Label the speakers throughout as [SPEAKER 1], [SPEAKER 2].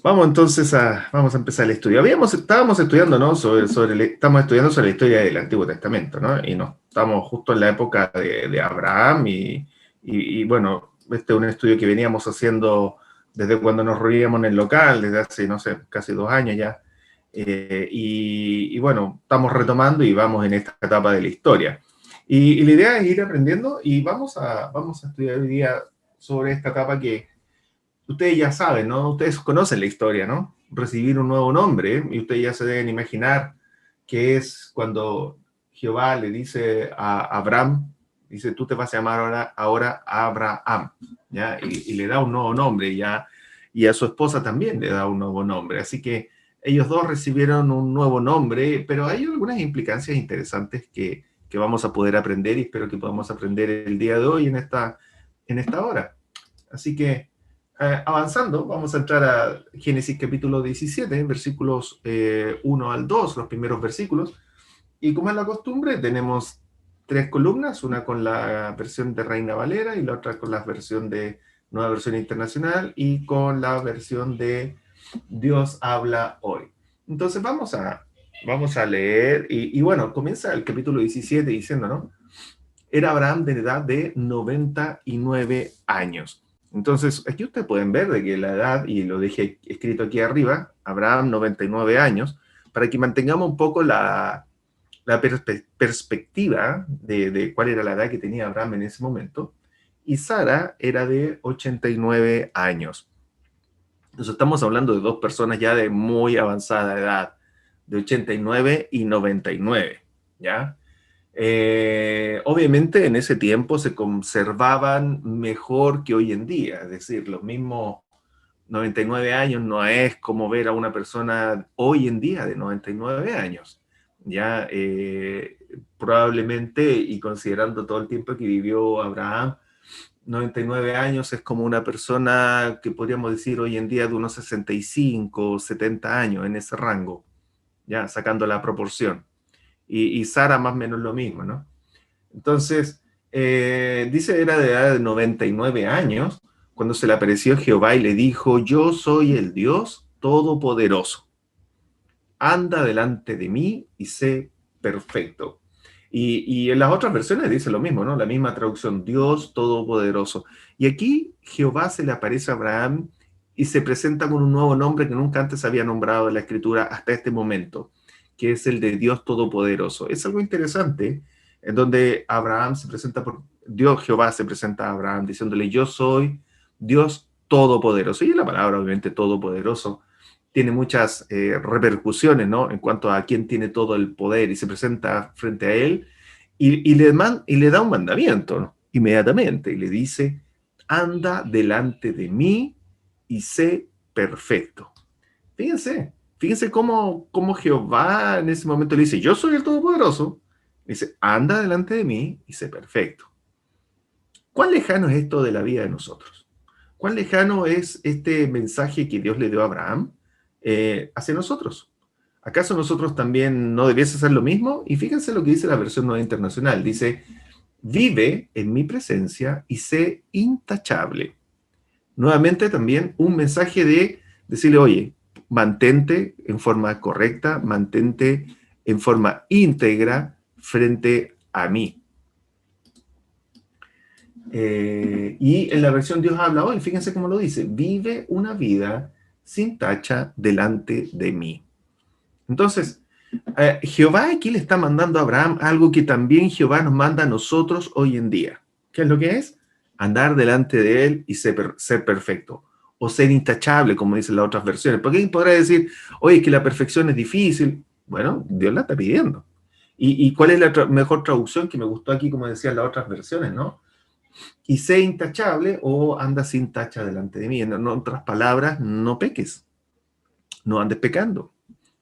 [SPEAKER 1] Vamos entonces vamos a empezar el estudio. Estábamos estudiando, ¿no? Estamos estudiando sobre la historia del Antiguo Testamento, ¿no? Y no, estamos justo en la época de Abraham bueno, este es un estudio que veníamos haciendo desde cuando nos reuníamos en el local, desde hace, no sé, casi 2 años ya. Bueno, estamos retomando y vamos en esta etapa de la historia. Y la idea es ir aprendiendo y vamos a estudiar hoy día sobre esta etapa que ustedes ya saben, ¿no? Ustedes conocen la historia, ¿no? Recibir un nuevo nombre, y ustedes ya se deben imaginar que es cuando Jehová le dice a Abraham, dice, tú te vas a llamar ahora Abraham, ¿ya? Y le da un nuevo nombre, ¿ya? Y a su esposa también le da un nuevo nombre. Así que ellos dos recibieron un nuevo nombre, pero hay algunas implicancias interesantes que vamos a poder aprender y espero que podamos aprender el día de hoy en esta hora. Así que avanzando, vamos a entrar a Génesis capítulo 17, versículos 1 al 2, los primeros versículos. Y como es la costumbre, tenemos tres columnas, una con la versión de Reina Valera y la otra con la versión de Nueva Versión Internacional y con la versión de Dios habla hoy. Entonces vamos a leer bueno, comienza el capítulo 17 diciendo, ¿no? Era Abraham de edad de 99 años. Entonces, aquí ustedes pueden ver de que la edad, y lo dejé escrito aquí arriba, Abraham 99 años, para que mantengamos un poco la perspectiva de cuál era la edad que tenía Abraham en ese momento. Y Sara era de 89 años. Entonces estamos hablando de dos personas ya de muy avanzada edad, de 89 y 99, ¿ya? Obviamente en ese tiempo se conservaban mejor que hoy en día, es decir, los mismos 99 años no es como ver a una persona hoy en día de 99 años, ya probablemente, y considerando todo el tiempo que vivió Abraham, 99 años es como una persona que podríamos decir hoy en día de unos 65 o 70 años en ese rango, ya sacando la proporción y Sara más o menos lo mismo, ¿no? Entonces, dice, era de edad de 99 años, cuando se le apareció Jehová y le dijo, yo soy el Dios Todopoderoso, anda delante de mí y sé perfecto. Y en las otras versiones dice lo mismo, ¿no? La misma traducción, Dios Todopoderoso. Y aquí Jehová se le aparece a Abraham y se presenta con un nuevo nombre que nunca antes había nombrado en la escritura hasta este momento, que es el de Dios Todopoderoso. Es algo interesante, en donde Abraham se presenta por Dios, Jehová se presenta a Abraham diciéndole, yo soy Dios Todopoderoso. Y la palabra, obviamente, Todopoderoso tiene muchas repercusiones, ¿no? En cuanto a quién tiene todo el poder y se presenta frente a él y le da un mandamiento, ¿no? Inmediatamente y le dice, anda delante de mí y sé perfecto. Fíjense cómo Jehová en ese momento le dice, yo soy el Todopoderoso. Dice, anda delante de mí y sé perfecto. ¿Cuán lejano es esto de la vida de nosotros? ¿Cuán lejano es este mensaje que Dios le dio a Abraham hacia nosotros? ¿Acaso nosotros también no debiese hacer lo mismo? Y fíjense lo que dice la versión nueva internacional. Dice, vive en mi presencia y sé intachable. Nuevamente también un mensaje de decirle, oye, mantente en forma correcta, mantente en forma íntegra frente a mí. Y en la versión Dios habla hoy, fíjense cómo lo dice, vive una vida sin tacha delante de mí. Entonces, Jehová aquí le está mandando a Abraham algo que también Jehová nos manda a nosotros hoy en día. ¿Qué es lo que es? Andar delante de él y ser perfecto. O ser intachable, como dicen las otras versiones. Porque alguien podrá decir, oye, que la perfección es difícil. Bueno, Dios la está pidiendo. ¿Y cuál es la mejor traducción que me gustó aquí, como decían las otras versiones, ¿no? Y sé intachable o anda sin tacha delante de mí. En otras palabras, no peques, no andes pecando,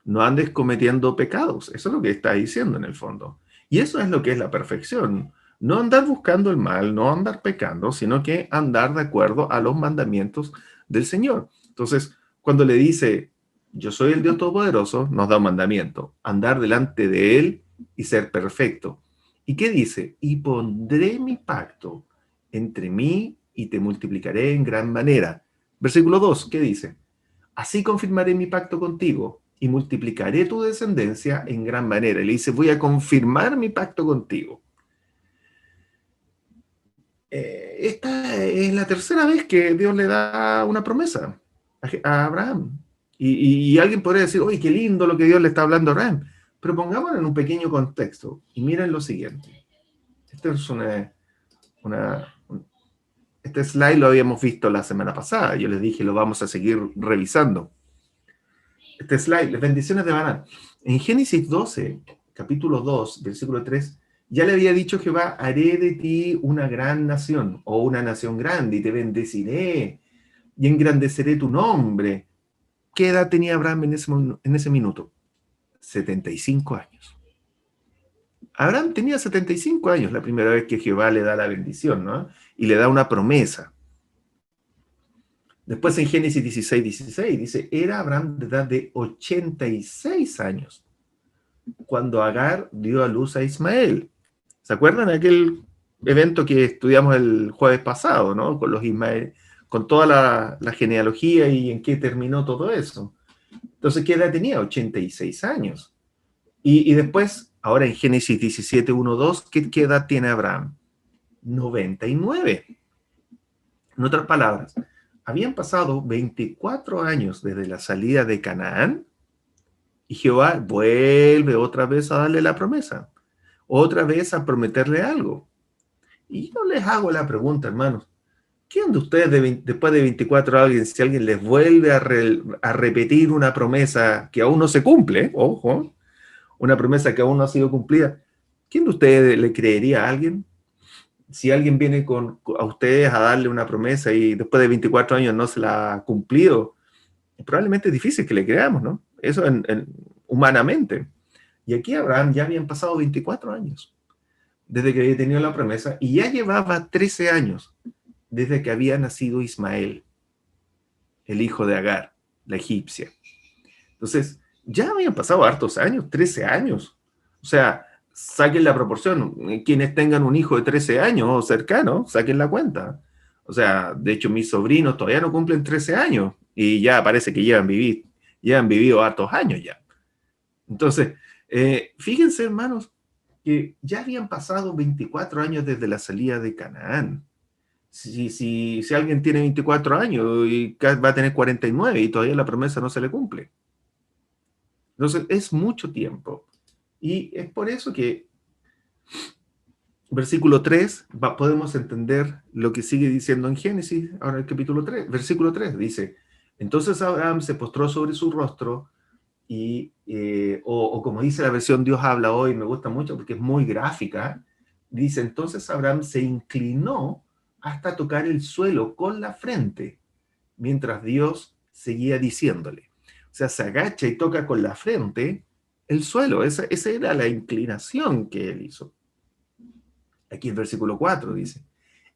[SPEAKER 1] no andes cometiendo pecados. Eso es lo que está diciendo en el fondo. Y eso es lo que es la perfección. No andar buscando el mal, no andar pecando, sino que andar de acuerdo a los mandamientos del Señor. Entonces, cuando le dice, yo soy el Dios Todopoderoso, nos da un mandamiento, andar delante de Él y ser perfecto. ¿Y qué dice? Y pondré mi pacto entre mí y te multiplicaré en gran manera. Versículo 2, ¿qué dice? así confirmaré mi pacto contigo y multiplicaré tu descendencia en gran manera. Y le dice, voy a confirmar mi pacto contigo. Esta es la tercera vez que Dios le da una promesa a Abraham. Y alguien podría decir, oye, qué lindo lo que Dios le está hablando a Abraham. Pero pongámoslo en un pequeño contexto y miren lo siguiente. Este es este slide lo habíamos visto la semana pasada. Yo les dije, lo vamos a seguir revisando. Este slide, las bendiciones de Abraham. En Génesis 12, capítulo 2, versículo 3, ya le había dicho Jehová, haré de ti una gran nación, o una nación grande, y te bendeciré, y engrandeceré tu nombre. ¿Qué edad tenía Abraham en ese minuto? 75 años. Abraham tenía 75 años la primera vez que Jehová le da la bendición, ¿no? Y le da una promesa. Después en Génesis 16, 16 dice, era Abraham de edad de 86 años cuando Agar dio a luz a Ismael. ¿Se acuerdan de aquel evento que estudiamos el jueves pasado, ¿no? Con los Ismael, con toda la genealogía y en qué terminó todo eso. Entonces, ¿qué edad tenía? 86 años. Y después, ahora en Génesis 17, 1, 2, ¿qué edad tiene Abraham? 99. En otras palabras, habían pasado 24 años desde la salida de Canaán y Jehová vuelve otra vez a darle la promesa, otra vez a prometerle algo. Y yo les hago la pregunta, hermanos, ¿quién de ustedes después de 24 años, si alguien les vuelve a repetir una promesa que aún no se cumple, ojo, una promesa que aún no ha sido cumplida, ¿quién de ustedes le creería a alguien? Si alguien viene a ustedes a darle una promesa y después de 24 años no se la ha cumplido, probablemente es difícil que le creamos, ¿no? Eso humanamente. Y aquí Abraham ya habían pasado 24 años desde que había tenido la promesa y ya llevaba 13 años desde que había nacido Ismael, el hijo de Agar, la egipcia. Entonces, ya habían pasado hartos años, 13 años. O sea, saquen la proporción. Quienes tengan un hijo de 13 años o cercano, saquen la cuenta. O sea, de hecho, mis sobrinos todavía no cumplen 13 años y ya parece que llevan vivido hartos años ya. Entonces, fíjense, hermanos, que ya habían pasado 24 años desde la salida de Canaán. Si alguien tiene 24 años y va a tener 49 y todavía la promesa no se le cumple. Entonces, es mucho tiempo. Y es por eso que versículo 3, podemos entender lo que sigue diciendo en Génesis, ahora el capítulo 3, versículo 3, dice, entonces Abraham se postró sobre su rostro y, o como dice la versión Dios habla hoy, me gusta mucho porque es muy gráfica, dice, entonces Abraham se inclinó hasta tocar el suelo con la frente, mientras Dios seguía diciéndole. O sea, se agacha y toca con la frente el suelo. Esa era la inclinación que él hizo. Aquí el versículo 4 dice,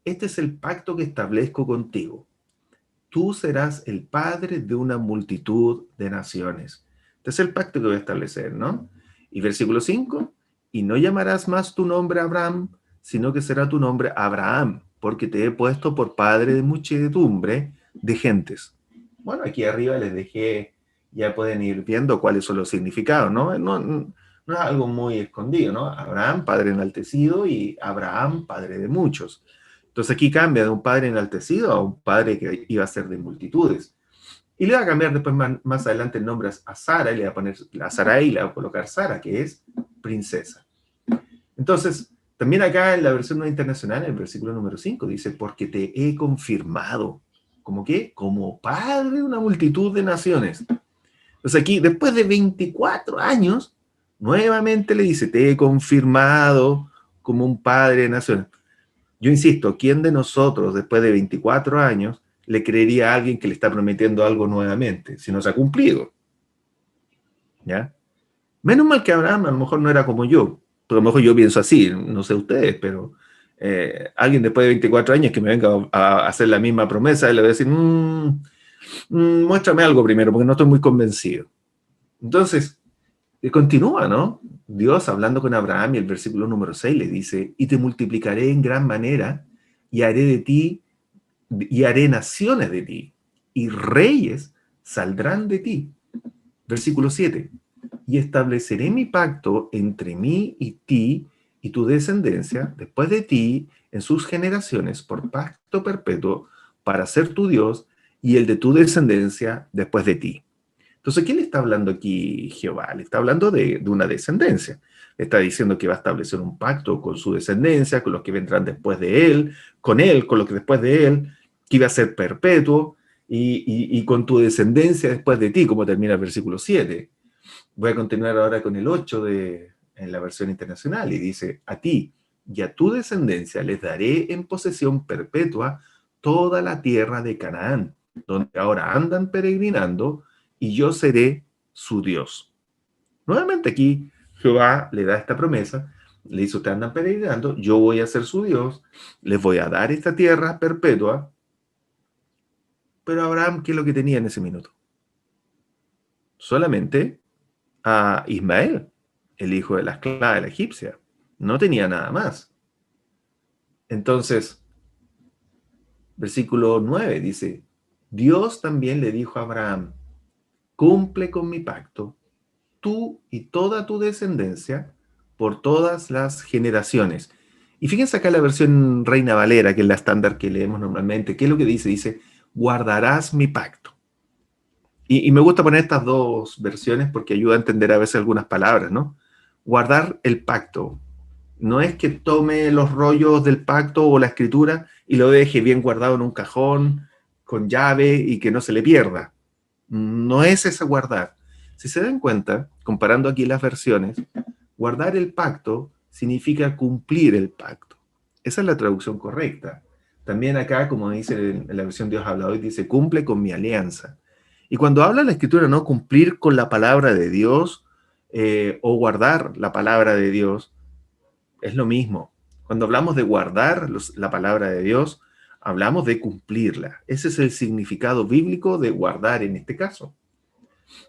[SPEAKER 1] este es el pacto que establezco contigo. Tú serás el padre de una multitud de naciones. Este es el pacto que voy a establecer, ¿no? Y versículo 5, y no llamarás más tu nombre Abraham, sino que será tu nombre Abraham, porque te he puesto por padre de muchedumbre de gentes. Bueno, aquí arriba les dejé, ya pueden ir viendo cuáles son los significados, ¿no? No es algo muy escondido, ¿no? Abraham, padre enaltecido, y Abraham, padre de muchos. Entonces aquí cambia de un padre enaltecido a un padre que iba a ser de multitudes. Y le va a cambiar después más adelante el nombre a Sara, y le va a poner a Sarai, y le va a colocar Sara, que es princesa. Entonces, también acá en la versión no internacional, en el versículo número 5, dice, porque te he confirmado. ¿Cómo qué? Como padre de una multitud de naciones. Entonces aquí, después de 24 años, nuevamente le dice, te he confirmado como un padre de naciones. Yo insisto, ¿quién de nosotros, después de 24 años, le creería a alguien que le está prometiendo algo nuevamente, si no se ha cumplido? ¿Ya? Menos mal que Abraham a lo mejor no era como yo, pero a lo mejor yo pienso así, no sé ustedes, pero alguien después de 24 años que me venga a hacer la misma promesa, le voy a decir, muéstrame algo primero, porque no estoy muy convencido. Entonces, continúa, ¿no? Dios hablando con Abraham y el versículo número 6 le dice, y te multiplicaré en gran manera y haré de ti, y haré naciones de ti, y reyes saldrán de ti. Versículo 7. Y estableceré mi pacto entre mí y ti y tu descendencia después de ti en sus generaciones por pacto perpetuo para ser tu Dios y el de tu descendencia después de ti. Entonces, ¿quién le está hablando aquí Jehová? Le está hablando de una descendencia. Le está diciendo que va a establecer un pacto con su descendencia, con los que vendrán después de él, con los que después de él, que iba a ser perpetuo, y con tu descendencia después de ti, como termina el versículo 7. Voy a continuar ahora con el 8 en la versión internacional, y dice, a ti y a tu descendencia les daré en posesión perpetua toda la tierra de Canaán, donde ahora andan peregrinando, y yo seré su Dios. Nuevamente aquí Jehová le da esta promesa, le dice, ustedes andan peregrinando, yo voy a ser su Dios, les voy a dar esta tierra perpetua. Pero Abraham, ¿qué es lo que tenía en ese minuto? Solamente a Ismael, el hijo de la esclava de la egipcia. No tenía nada más. Entonces, versículo 9 dice, Dios también le dijo a Abraham, cumple con mi pacto, tú y toda tu descendencia, por todas las generaciones. Y fíjense acá la versión Reina Valera, que es la estándar que leemos normalmente. ¿Qué es lo que dice? Dice, guardarás mi pacto. Y me gusta poner estas dos versiones porque ayuda a entender a veces algunas palabras, ¿no? Guardar el pacto. No es que tome los rollos del pacto o la escritura y lo deje bien guardado en un cajón, con llave y que no se le pierda. No es ese guardar. Si se dan cuenta, comparando aquí las versiones, guardar el pacto significa cumplir el pacto. Esa es la traducción correcta. También acá, como dice en la versión Dios habla hoy, dice, cumple con mi alianza. Y cuando habla la escritura, no cumplir con la palabra de Dios o guardar la palabra de Dios, es lo mismo. Cuando hablamos de guardar la palabra de Dios, hablamos de cumplirla. Ese es el significado bíblico de guardar en este caso.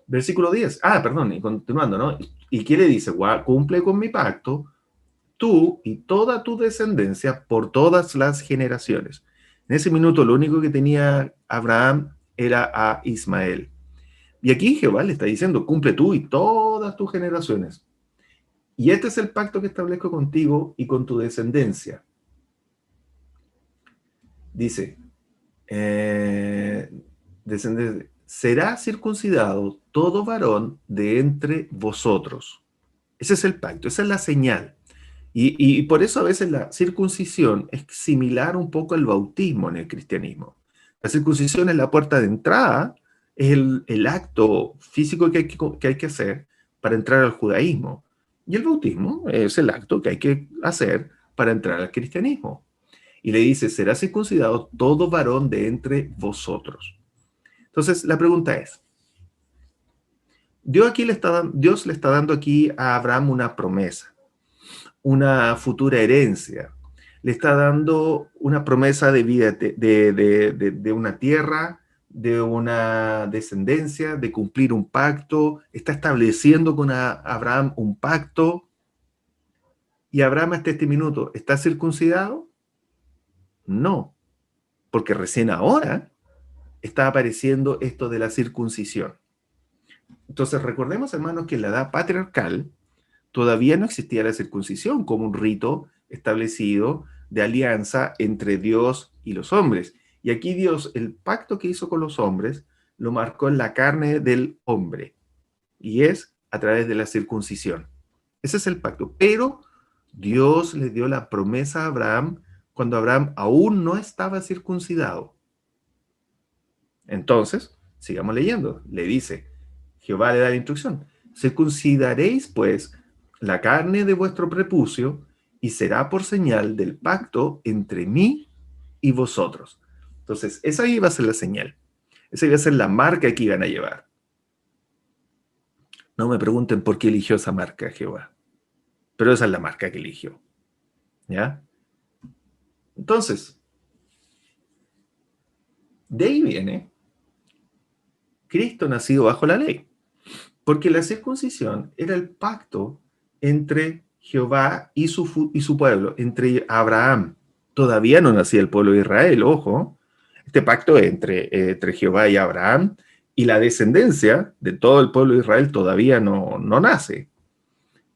[SPEAKER 1] Versículo 10. Perdón, y continuando, ¿no? ¿Y qué le dice? Cumple con mi pacto, tú y toda tu descendencia por todas las generaciones. En ese minuto lo único que tenía Abraham era a Ismael. Y aquí Jehová le está diciendo, cumple tú y todas tus generaciones. Y este es el pacto que establezco contigo y con tu descendencia. Dice, será circuncidado todo varón de entre vosotros. Ese es el pacto, esa es la señal. Y por eso a veces la circuncisión es similar un poco al bautismo en el cristianismo. La circuncisión es la puerta de entrada, es el acto físico que hay que hacer para entrar al judaísmo. Y el bautismo es el acto que hay que hacer para entrar al cristianismo. Y le dice, será circuncidado todo varón de entre vosotros. Entonces, la pregunta es, Dios le está dando aquí a Abraham una promesa, una futura herencia. Le está dando una promesa de vida, de una tierra, de una descendencia, de cumplir un pacto. Está estableciendo con Abraham un pacto. Y Abraham hasta este minuto, ¿está circuncidado? No, porque recién ahora está apareciendo esto de la circuncisión. Entonces recordemos, hermanos, que en la edad patriarcal todavía no existía la circuncisión como un rito establecido de alianza entre Dios y los hombres. Y aquí Dios, el pacto que hizo con los hombres, lo marcó en la carne del hombre. Y es a través de la circuncisión. Ese es el pacto. Pero Dios le dio la promesa a Abraham cuando Abraham aún no estaba circuncidado. Entonces, sigamos leyendo. Le dice, Jehová le da la instrucción. Circuncidaréis, pues, la carne de vuestro prepucio y será por señal del pacto entre mí y vosotros. Entonces, esa iba a ser la señal. Esa iba a ser la marca que iban a llevar. No me pregunten por qué eligió esa marca Jehová. Pero esa es la marca que eligió. ¿Ya? Entonces, de ahí viene Cristo nacido bajo la ley. Porque la circuncisión era el pacto entre Jehová y su pueblo, entre Abraham. Todavía no nacía el pueblo de Israel, ojo. Este pacto entre Jehová y Abraham y la descendencia de todo el pueblo de Israel todavía no nace.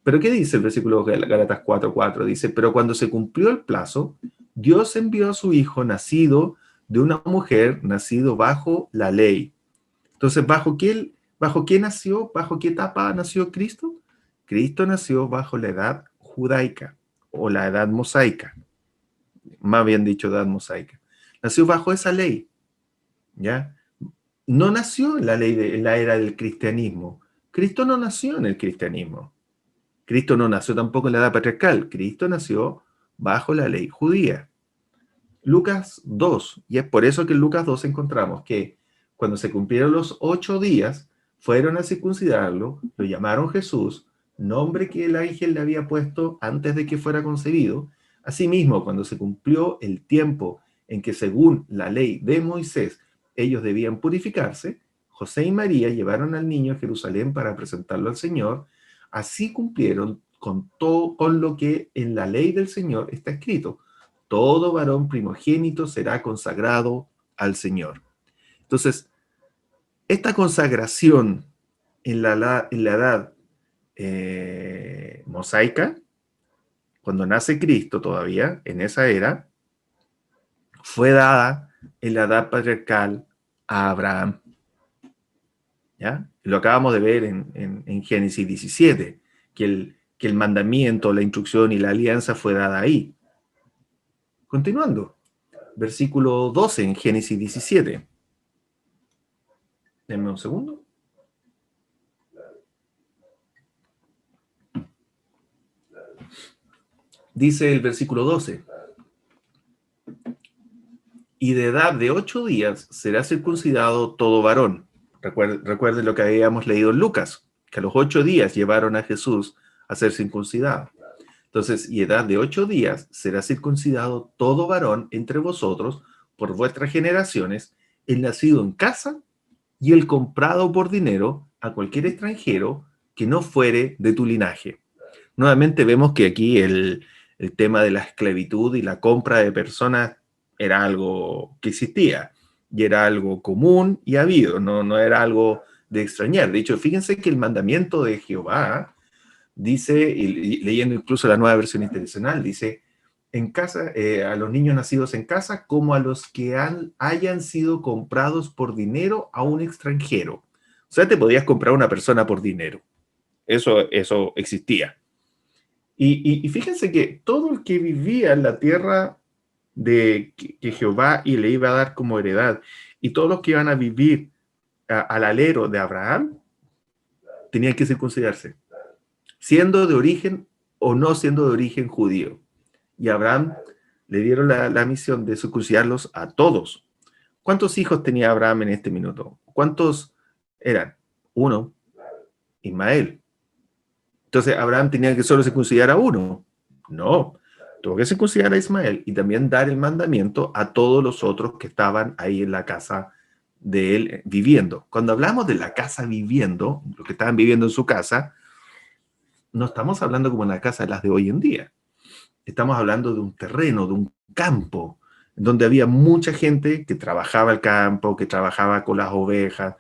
[SPEAKER 1] Pero ¿qué dice el versículo de Gálatas 4:4? Dice, pero cuando se cumplió el plazo, Dios envió a su hijo nacido de una mujer, nacido bajo la ley. Entonces, bajo qué nació? ¿Bajo qué etapa nació Cristo? Cristo nació bajo la edad judaica o la edad mosaica, más bien dicho, edad mosaica. Nació bajo esa ley, ¿ya? No nació en la ley en la era del cristianismo. Cristo no nació en el cristianismo. Cristo no nació tampoco en la edad patriarcal. Cristo nació bajo la ley judía. Lucas 2, y es por eso que en Lucas 2 encontramos que cuando se cumplieron los 8 días, fueron a circuncidarlo, lo llamaron Jesús, nombre que el ángel le había puesto antes de que fuera concebido. Asimismo, cuando se cumplió el tiempo en que según la ley de Moisés ellos debían purificarse, José y María llevaron al niño a Jerusalén para presentarlo al Señor. Así cumplieron con todo con lo que en la ley del Señor está escrito: todo varón primogénito será consagrado al Señor. Entonces, esta consagración en la edad mosaica, cuando nace Cristo todavía, en esa era, fue dada en la edad patriarcal a Abraham. ¿Ya? Lo acabamos de ver en Génesis 17, que el mandamiento, la instrucción y la alianza fue dada ahí. Continuando, versículo 12 en Génesis 17. Denme un segundo. Dice el versículo 12: y de edad de 8 días será circuncidado todo varón. Recuerden lo que habíamos leído en Lucas, que a los 8 días llevaron a Jesús a ser circuncidado. Entonces, y edad de 8 días será circuncidado todo varón entre vosotros por vuestras generaciones, el nacido en casa y el comprado por dinero a cualquier extranjero que no fuere de tu linaje. Nuevamente vemos que aquí el tema de la esclavitud y la compra de personas era algo que existía y era algo común y habido, no era algo de extrañar. De hecho, fíjense que el mandamiento de Jehová dice, y leyendo incluso la nueva versión internacional, dice, en casa, a los niños nacidos en casa, como a los que hayan sido comprados por dinero a un extranjero. O sea, te podías comprar una persona por dinero. Eso existía. Y fíjense que todo el que vivía en la tierra que Jehová y le iba a dar como heredad, y todos los que iban a vivir al alero de Abraham, tenían que circuncidarse, siendo de origen o no siendo de origen judío. Y a Abraham le dieron la misión de circuncidarlos a todos. ¿Cuántos hijos tenía Abraham en este minuto? ¿Cuántos eran? Uno, Ismael. Entonces, ¿Abraham tenía que solo circuncidar a uno? No, tuvo que circuncidar a Ismael y también dar el mandamiento a todos los otros que estaban ahí en la casa de él viviendo. Cuando hablamos de la casa viviendo, los que estaban viviendo en su casa, no estamos hablando como en la casa de las de hoy en día. Estamos hablando de un terreno, de un campo, donde había mucha gente que trabajaba el campo, que trabajaba con las ovejas,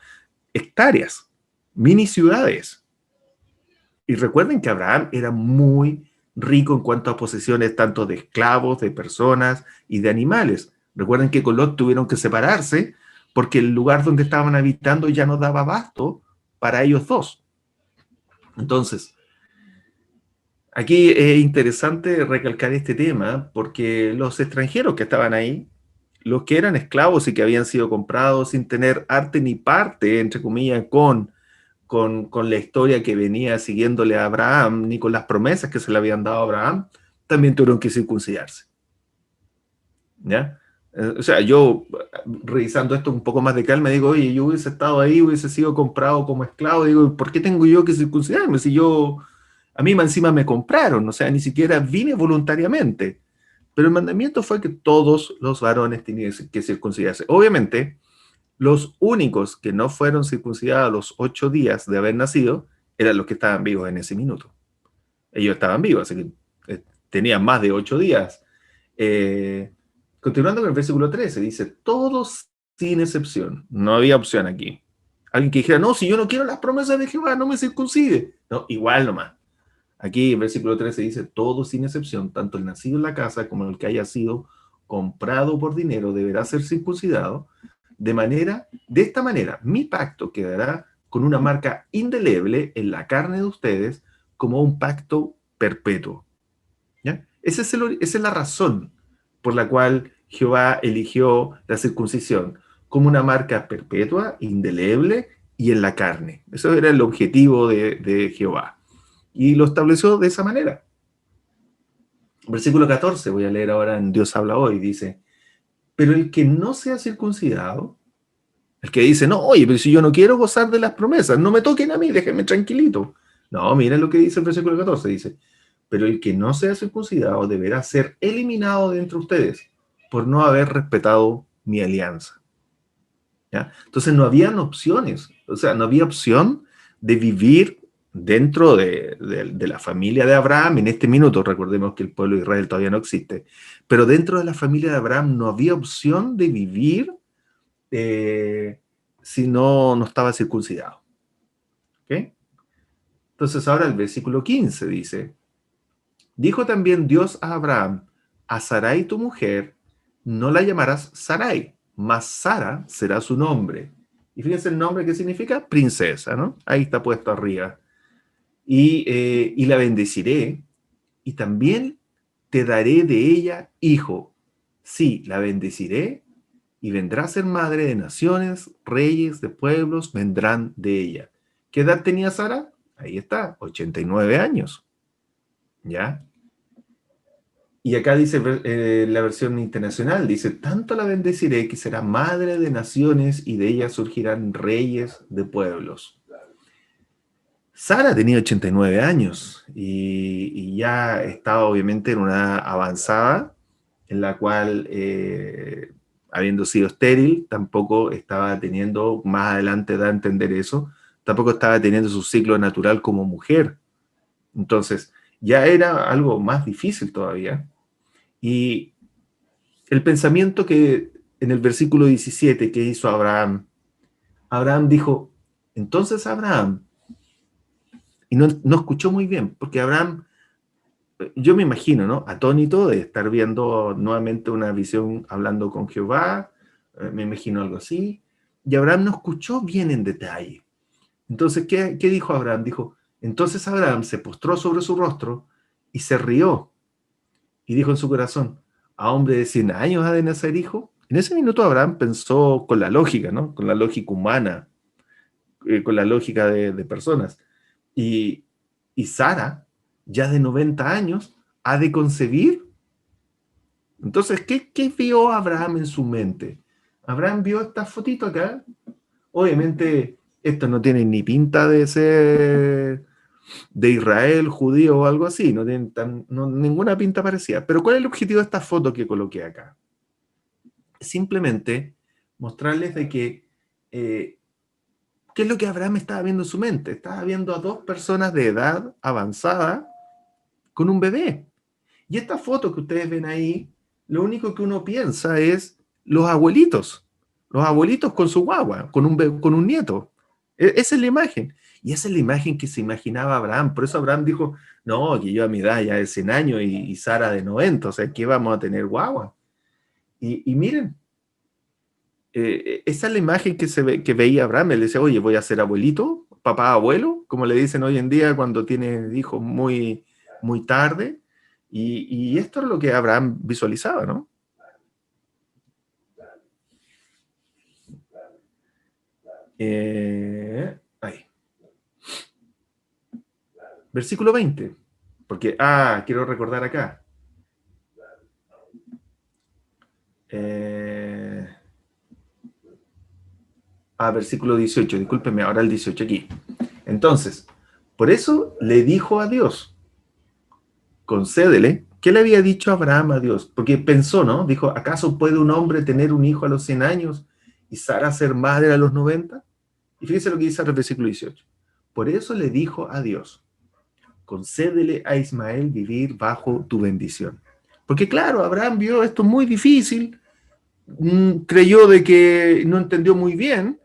[SPEAKER 1] hectáreas, mini ciudades. Y recuerden que Abraham era muy rico en cuanto a posesiones tanto de esclavos, de personas y de animales. Recuerden que con Lot tuvieron que separarse porque el lugar donde estaban habitando ya no daba abasto para ellos dos. Entonces, aquí es interesante recalcar este tema porque los extranjeros que estaban ahí, los que eran esclavos y que habían sido comprados sin tener arte ni parte, entre comillas, con la historia que venía siguiéndole a Abraham, ni con las promesas que se le habían dado a Abraham, también tuvieron que circuncidarse. ¿Ya? O sea, yo revisando esto un poco más de calma, digo, oye, yo hubiese estado ahí, hubiese sido comprado como esclavo, digo, ¿por qué tengo yo que circuncidarme? Si yo, a mí encima me compraron, o sea, ni siquiera vine voluntariamente. Pero el mandamiento fue que todos los varones tenían que circuncidarse. Obviamente, los únicos que no fueron circuncidados a los 8 días de haber nacido eran los que estaban vivos en ese minuto. Ellos estaban vivos, así que tenían más de 8 días. Continuando con el versículo 13, dice, todos sin excepción, no había opción aquí. Alguien que dijera, no, si yo no quiero las promesas de Jehová, no me circuncide. No, igual nomás. Aquí en versículo 13 dice, todo sin excepción, tanto el nacido en la casa como el que haya sido comprado por dinero, deberá ser circuncidado. De esta manera, mi pacto quedará con una marca indeleble en la carne de ustedes como un pacto perpetuo. ¿Ya? Esa es la razón por la cual Jehová eligió la circuncisión como una marca perpetua, indeleble y en la carne. Eso era el objetivo de Jehová. Y lo estableció de esa manera. Versículo 14, voy a leer ahora en Dios habla hoy, dice, pero el que no sea circuncidado, el que dice, no, oye, pero si yo no quiero gozar de las promesas, no me toquen a mí, déjenme tranquilito. No, miren lo que dice el versículo 14, dice, pero el que no sea circuncidado deberá ser eliminado de entre ustedes por no haber respetado mi alianza. ¿Ya? Entonces no habían opciones, o sea, no había opción de vivir dentro de la familia de Abraham en este minuto. Recordemos que el pueblo de Israel todavía no existe, pero dentro de la familia de Abraham no había opción de vivir si no estaba circuncidado. ¿Okay? Entonces ahora el versículo 15 dice, dijo también Dios a Abraham, a Sarai tu mujer, no la llamarás Sarai, mas Sara será su nombre. Y fíjense el nombre que significa princesa, ¿no? Ahí está puesto arriba. Y la bendeciré, y también te daré de ella hijo. Sí, la bendeciré, y vendrá a ser madre de naciones, reyes de pueblos vendrán de ella. ¿Qué edad tenía Sara? Ahí está, 89 años. ¿Ya? Y acá dice la versión internacional, dice, tanto la bendeciré que será madre de naciones y de ella surgirán reyes de pueblos. Sara tenía 89 años y ya estaba obviamente en una avanzada en la cual, habiendo sido estéril, tampoco estaba teniendo, más adelante da a entender eso, tampoco estaba teniendo su ciclo natural como mujer. Entonces, ya era algo más difícil todavía. Y el pensamiento que en el versículo 17 que hizo Abraham, Abraham dijo, entonces Abraham, y no escuchó muy bien, porque Abraham, yo me imagino, ¿no? Atónito de estar viendo nuevamente una visión hablando con Jehová, me imagino algo así, y Abraham no escuchó bien en detalle. Entonces, ¿qué dijo Abraham? Dijo, entonces Abraham se postró sobre su rostro y se rió, y dijo en su corazón, ¿a hombre de 100 años ha de nacer hijo? En ese minuto Abraham pensó con la lógica, ¿no? Con la lógica humana, con la lógica de personas. Y, y Sara, ya de 90 años, ha de concebir. Entonces, ¿qué vio Abraham en su mente? Abraham vio esta fotito acá. Obviamente, esto no tiene ni pinta de ser de Israel, judío o algo así. No tiene ninguna pinta parecida. Pero ¿cuál es el objetivo de esta foto que coloqué acá? Simplemente mostrarles de que ¿qué es lo que Abraham estaba viendo en su mente? Estaba viendo a dos personas de edad avanzada con un bebé. Y esta foto que ustedes ven ahí, lo único que uno piensa es los abuelitos con su guagua, con un nieto. Esa es la imagen. Y esa es la imagen que se imaginaba Abraham. Por eso Abraham dijo, no, que yo a mi edad ya de 100 años y Sara de 90, o sea, que vamos a tener guagua. Y miren, esa es la imagen que veía Abraham. Él decía, oye, voy a ser abuelito, papá, abuelo, como le dicen hoy en día cuando tiene hijos muy tarde. Y esto es lo que Abraham visualizaba, ¿no? Ahí. Versículo 20. Porque, quiero recordar acá. Versículo 18, discúlpeme, ahora el 18 aquí. Entonces, por eso le dijo a Dios, concédele. ¿Qué le había dicho Abraham a Dios? Porque pensó, ¿no? Dijo, ¿acaso puede un hombre tener un hijo a los 100 años y Sara ser madre a los 90? Y fíjese lo que dice el versículo 18. Por eso le dijo a Dios, concédele a Ismael vivir bajo tu bendición. Porque claro, Abraham vio esto muy difícil, creyó de que no entendió muy bien,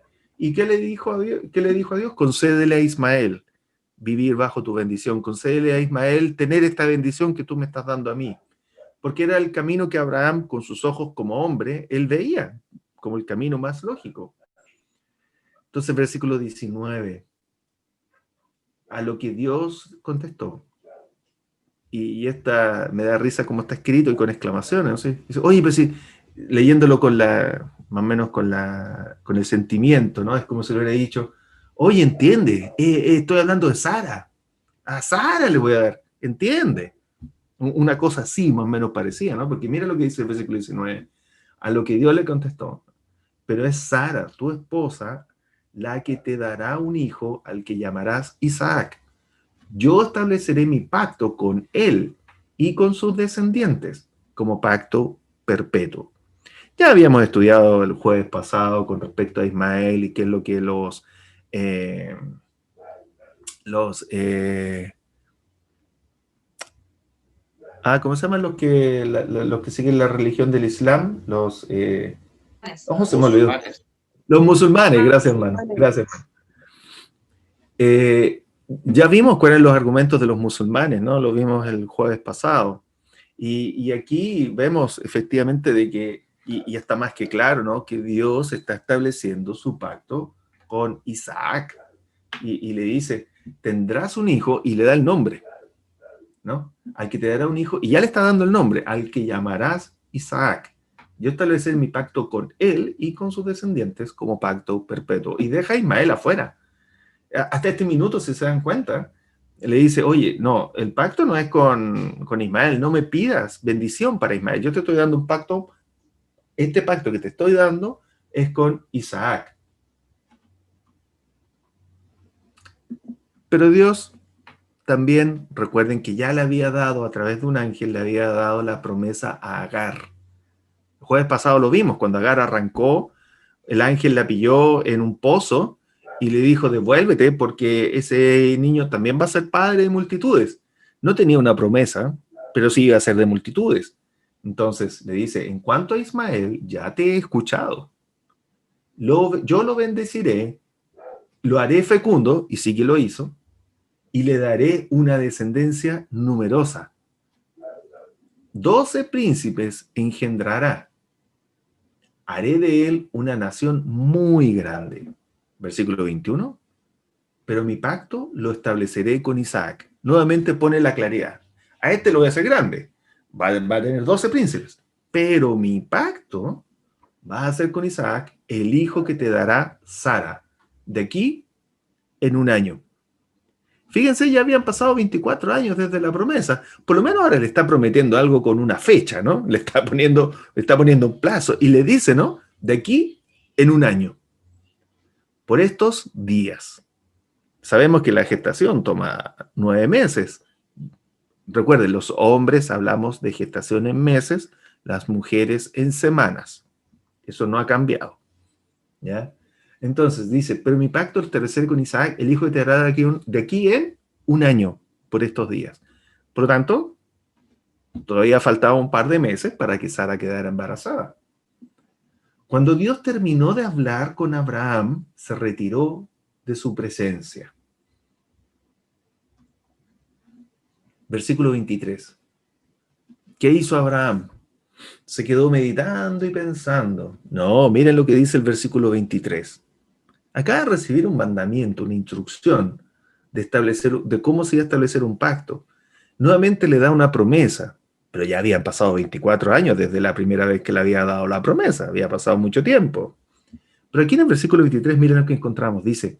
[SPEAKER 1] ¿Y qué le dijo a Dios? ¿Qué le dijo a Dios? Concédele a Ismael vivir bajo tu bendición. Concédele a Ismael tener esta bendición que tú me estás dando a mí. Porque era el camino que Abraham, con sus ojos como hombre, él veía como el camino más lógico. Entonces, versículo 19. A lo que Dios contestó. Y esta me da risa como está escrito y con exclamaciones. ¿No? Dice, oye, pero sí, leyéndolo con más o menos con el sentimiento, ¿no? Es como si le hubiera dicho, oye, entiende, estoy hablando de Sara. A Sara le voy a dar, entiende. Una cosa así, más o menos parecía, ¿no? Porque mira lo que dice el versículo 19. A lo que Dios le contestó, pero es Sara, tu esposa, la que te dará un hijo al que llamarás Isaac. Yo estableceré mi pacto con él y con sus descendientes como pacto perpetuo. Ya habíamos estudiado el jueves pasado con respecto a Ismael y qué es lo que eh, los ¿cómo se llaman los que siguen la religión del Islam? ¿Cómo se me olvidó? Los musulmanes, gracias, hermano. Gracias, hermano. Ya vimos cuáles son los argumentos de los musulmanes, ¿no? Lo vimos el jueves pasado. Y aquí vemos efectivamente de que, y está más que claro, ¿no? Que Dios está estableciendo su pacto con Isaac. Y le dice, tendrás un hijo, y le da el nombre, ¿no? Al que te dará un hijo, y ya le está dando el nombre, al que llamarás Isaac. Yo estableceré mi pacto con él y con sus descendientes como pacto perpetuo. Y deja a Ismael afuera. Hasta este minuto, si se dan cuenta, le dice, oye, no, el pacto no es con Ismael, no me pidas bendición para Ismael, yo te estoy dando un pacto, este pacto que te estoy dando es con Isaac. Pero Dios también, recuerden que ya le había dado, a través de un ángel, le había dado la promesa a Agar. El jueves pasado lo vimos, cuando Agar arrancó, el ángel la pilló en un pozo y le dijo, devuélvete porque ese niño también va a ser padre de multitudes. No tenía una promesa, pero sí iba a ser de multitudes. Entonces le dice, en cuanto a Ismael, ya te he escuchado. Yo lo bendeciré, lo haré fecundo, y sí que lo hizo, y le daré una descendencia numerosa. 12 príncipes engendrará. Haré de él una nación muy grande. Versículo 21. Pero mi pacto lo estableceré con Isaac. Nuevamente pone la claridad. A este lo voy a hacer grande. Va a tener 12 príncipes. Pero mi pacto va a ser con Isaac, el hijo que te dará Sara. De aquí en un año. Fíjense, ya habían pasado 24 años desde la promesa. Por lo menos ahora le está prometiendo algo con una fecha, ¿no? Le está poniendo un plazo. Y le dice, ¿no? De aquí en un año. Por estos días. Sabemos que la gestación toma 9 meses. Recuerden, los hombres hablamos de gestación en meses, las mujeres en semanas. Eso no ha cambiado. ¿Ya? Entonces dice, pero mi pacto estableceré con Isaac, el hijo que te hará de aquí en un año, por estos días. Por lo tanto, todavía faltaba un par de meses para que Sara quedara embarazada. Cuando Dios terminó de hablar con Abraham, se retiró de su presencia. Versículo 23. ¿Qué hizo Abraham? Se quedó meditando y pensando. No, miren lo que dice el versículo 23. Acaba de recibir un mandamiento, una instrucción de cómo se iba a establecer un pacto. Nuevamente le da una promesa, pero ya habían pasado 24 años desde la primera vez que le había dado la promesa, había pasado mucho tiempo. Pero aquí en el versículo 23, miren lo que encontramos, dice,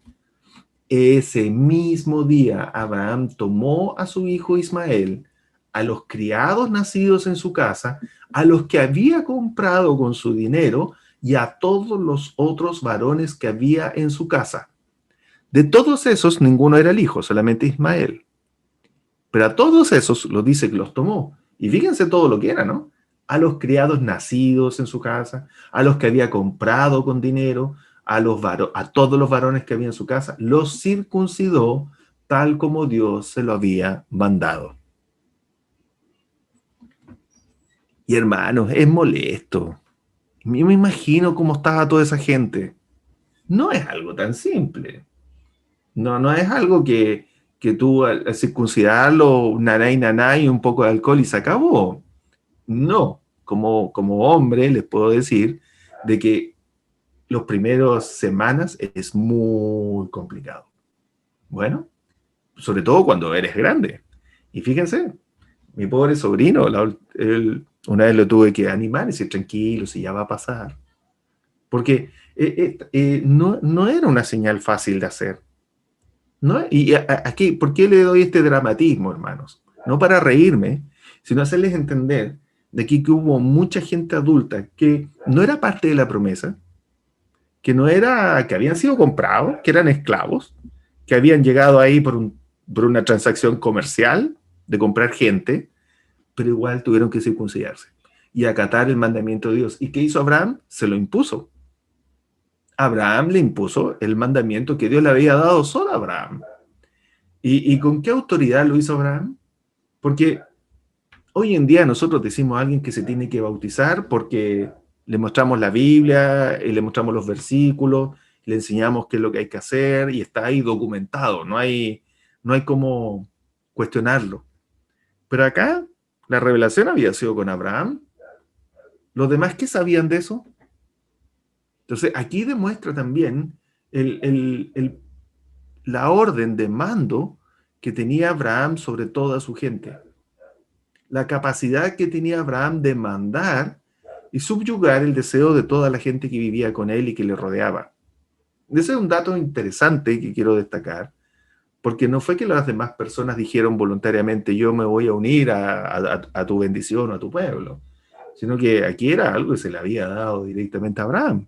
[SPEAKER 1] ese mismo día Abraham tomó a su hijo Ismael, a los criados nacidos en su casa, a los que había comprado con su dinero y a todos los otros varones que había en su casa. De todos esos, ninguno era el hijo, solamente Ismael. Pero a todos esos lo dice que los tomó. Y fíjense todo lo que era, ¿no? A los criados nacidos en su casa, a los que había comprado con dinero, a todos los varones que había en su casa, los circuncidó tal como Dios se lo había mandado. Y hermanos, es molesto. Yo me imagino cómo estaba toda esa gente. no es algo tan simple. No, no es algo que tú al circuncidarlo, nanay, nanay, un poco de alcohol y se acabó. No, como hombre les puedo decir de que los primeros semanas es muy complicado. Bueno, sobre todo cuando eres grande. Y fíjense, mi pobre sobrino, una vez lo tuve que animar y decir, tranquilo, si ya va a pasar. Porque no, no era una señal fácil de hacer. ¿No? Y aquí, ¿por qué le doy este dramatismo, hermanos? No para reírme, sino hacerles entender de aquí que hubo mucha gente adulta que no era parte de la promesa, que no era, que habían sido comprados, que eran esclavos, que habían llegado ahí por una transacción comercial de comprar gente, pero igual tuvieron que circuncidarse y acatar el mandamiento de Dios. ¿Y qué hizo Abraham? Se lo impuso. Abraham le impuso el mandamiento que Dios le había dado solo a Abraham. ¿Y con qué autoridad lo hizo Abraham? Porque hoy en día nosotros decimos a alguien que se tiene que bautizar porque le mostramos la Biblia, y le mostramos los versículos, le enseñamos qué es lo que hay que hacer y está ahí documentado, no hay cómo cuestionarlo. Pero acá la revelación había sido con Abraham. ¿Los demás qué sabían de eso? Entonces aquí demuestra también el, el, el, la orden de mando que tenía Abraham sobre toda su gente. La capacidad que tenía Abraham de mandar y subyugar el deseo de toda la gente que vivía con él y que le rodeaba. Ese es un dato interesante que quiero destacar, porque no fue que las demás personas dijeron voluntariamente yo me voy a unir a tu bendición o a tu pueblo, sino que aquí era algo que se le había dado directamente a Abraham,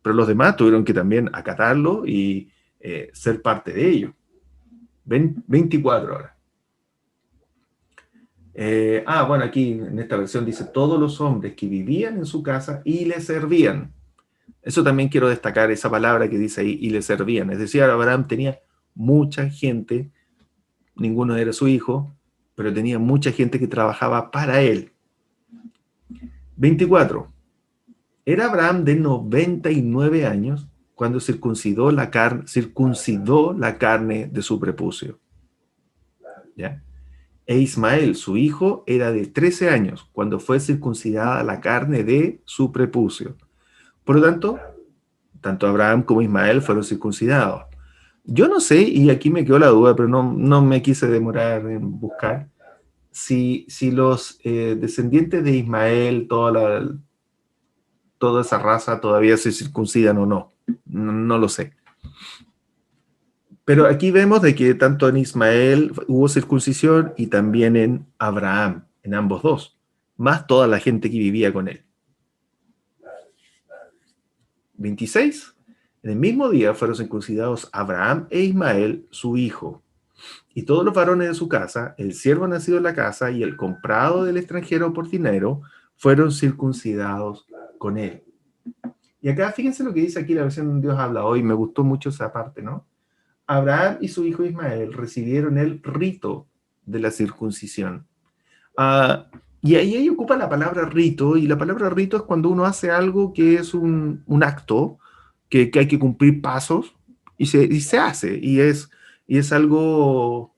[SPEAKER 1] pero los demás tuvieron que también acatarlo y ser parte de ello. 24 horas. Bueno, aquí en esta versión dice todos los hombres que vivían en su casa y le servían. Eso también quiero destacar, esa palabra que dice ahí, y le servían. Es decir, Abraham tenía mucha gente, ninguno era su hijo, pero tenía mucha gente que trabajaba para él. 24. Era Abraham de 99 años cuando circuncidó la carne de su prepucio. ¿Ya? E Ismael, su hijo, era de 13 años cuando fue circuncidada la carne de su prepucio. Por lo tanto, tanto Abraham como Ismael fueron circuncidados. Yo no sé, y aquí me quedó la duda, pero no me quise demorar en buscar, si los descendientes de Ismael, toda esa raza, todavía se circuncidan o no. No lo sé. Pero aquí vemos de que tanto en Ismael hubo circuncisión y también en Abraham, en ambos dos, más toda la gente que vivía con él. 26. En el mismo día fueron circuncidados Abraham e Ismael, su hijo, y todos los varones de su casa, el siervo nacido en la casa y el comprado del extranjero por dinero, fueron circuncidados con él. Y acá fíjense lo que dice aquí la versión donde Dios habla hoy, me gustó mucho esa parte, ¿no? Abraham y su hijo Ismael recibieron el rito de la circuncisión. Y ahí ocupa la palabra rito, y la palabra rito es cuando uno hace algo que es un acto, que hay que cumplir pasos, y se hace, y es algo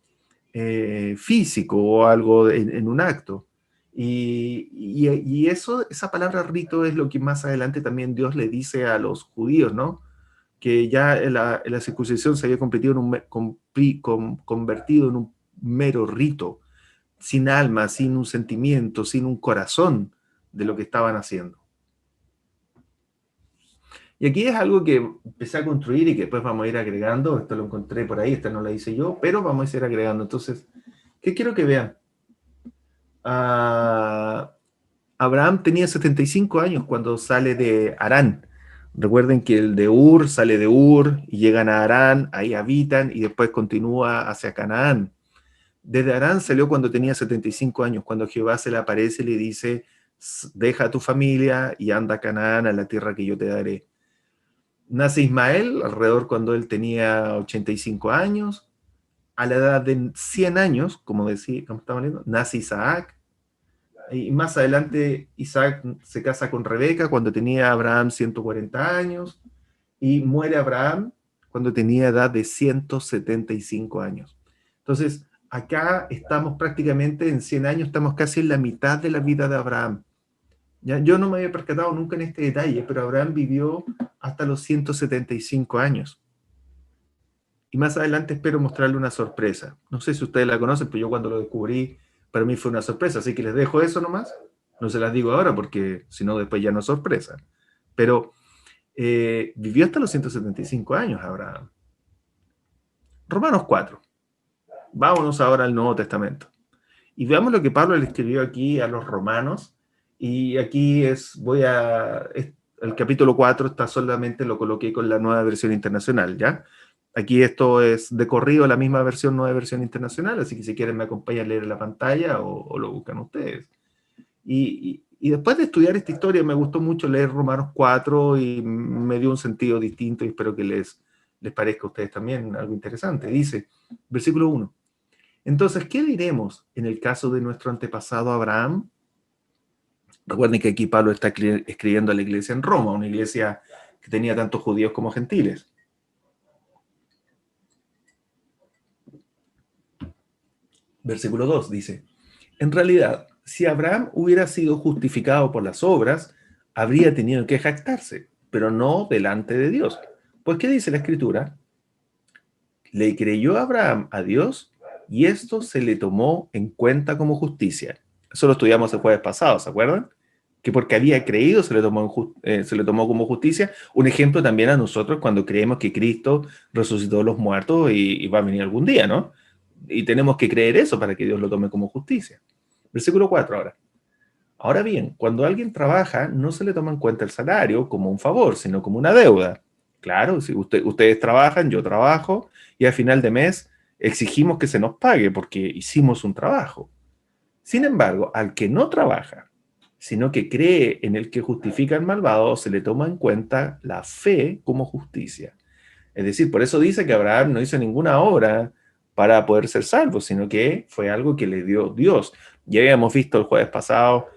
[SPEAKER 1] físico o algo en un acto. Y eso, esa palabra rito es lo que más adelante también Dios le dice a los judíos, ¿no? Que ya la circuncisión se había convertido en un mero rito, sin alma, sin un sentimiento, sin un corazón de lo que estaban haciendo. Y aquí es algo que empecé a construir y que después vamos a ir agregando. Esto lo encontré por ahí, esta no la hice yo, pero vamos a ir agregando. Entonces, ¿qué quiero que vean? Abraham tenía 75 años cuando sale de Harán. Recuerden que el de Ur sale de Ur y llegan a Harán, ahí habitan y después continúa hacia Canaán. Desde Harán salió cuando tenía 75 años, cuando Jehová se le aparece y le dice, deja a tu familia y anda a Canaán, a la tierra que yo te daré. Nace Ismael alrededor cuando él tenía 85 años. A la edad de 100 años, como estamos viendo, nace Isaac. Y más adelante Isaac se casa con Rebeca cuando tenía Abraham 140 años. y muere Abraham cuando tenía edad de 175 años. Entonces, acá estamos prácticamente en 100 años, estamos casi en la mitad de la vida de Abraham. ¿Ya? Yo no me había percatado nunca en este detalle, pero Abraham vivió hasta los 175 años. Y más adelante espero mostrarle una sorpresa. No sé si ustedes la conocen, pero yo cuando lo descubrí, para mí fue una sorpresa. Así que les dejo eso nomás. No se las digo ahora porque si no después ya no es sorpresa. Pero vivió hasta los 175 años Abraham. Romanos 4. Vámonos ahora al Nuevo Testamento. Y veamos lo que Pablo le escribió aquí a los romanos. Y aquí el capítulo 4 está solamente, lo coloqué con la nueva versión internacional, ¿ya? Aquí esto es de corrido la misma versión, nueva versión internacional, así que si quieren me acompañan a leer en la pantalla o lo buscan ustedes. Y después de estudiar esta historia me gustó mucho leer Romanos 4 y me dio un sentido distinto y espero que les parezca a ustedes también algo interesante. Dice, versículo 1. Entonces, ¿qué diremos en el caso de nuestro antepasado Abraham? Recuerden que aquí Pablo está escribiendo a la iglesia en Roma, una iglesia que tenía tanto judíos como gentiles. Versículo 2 dice, en realidad, si Abraham hubiera sido justificado por las obras, habría tenido que jactarse, pero no delante de Dios. Pues, ¿qué dice la Escritura? Le creyó Abraham a Dios y esto se le tomó en cuenta como justicia. Eso lo estudiamos el jueves pasado, ¿se acuerdan? Que porque había creído se le tomó como justicia. Un ejemplo también a nosotros cuando creemos que Cristo resucitó a los muertos y va a venir algún día, ¿no? Y tenemos que creer eso para que Dios lo tome como justicia. Versículo 4 ahora. Ahora bien, cuando alguien trabaja, no se le toma en cuenta el salario como un favor, sino como una deuda. Claro, si ustedes trabajan, yo trabajo, y al final de mes exigimos que se nos pague porque hicimos un trabajo. Sin embargo, al que no trabaja, sino que cree en el que justifica al malvado, se le toma en cuenta la fe como justicia. Es decir, por eso dice que Abraham no hizo ninguna obra para poder ser salvo, sino que fue algo que le dio Dios. Ya habíamos visto el jueves pasado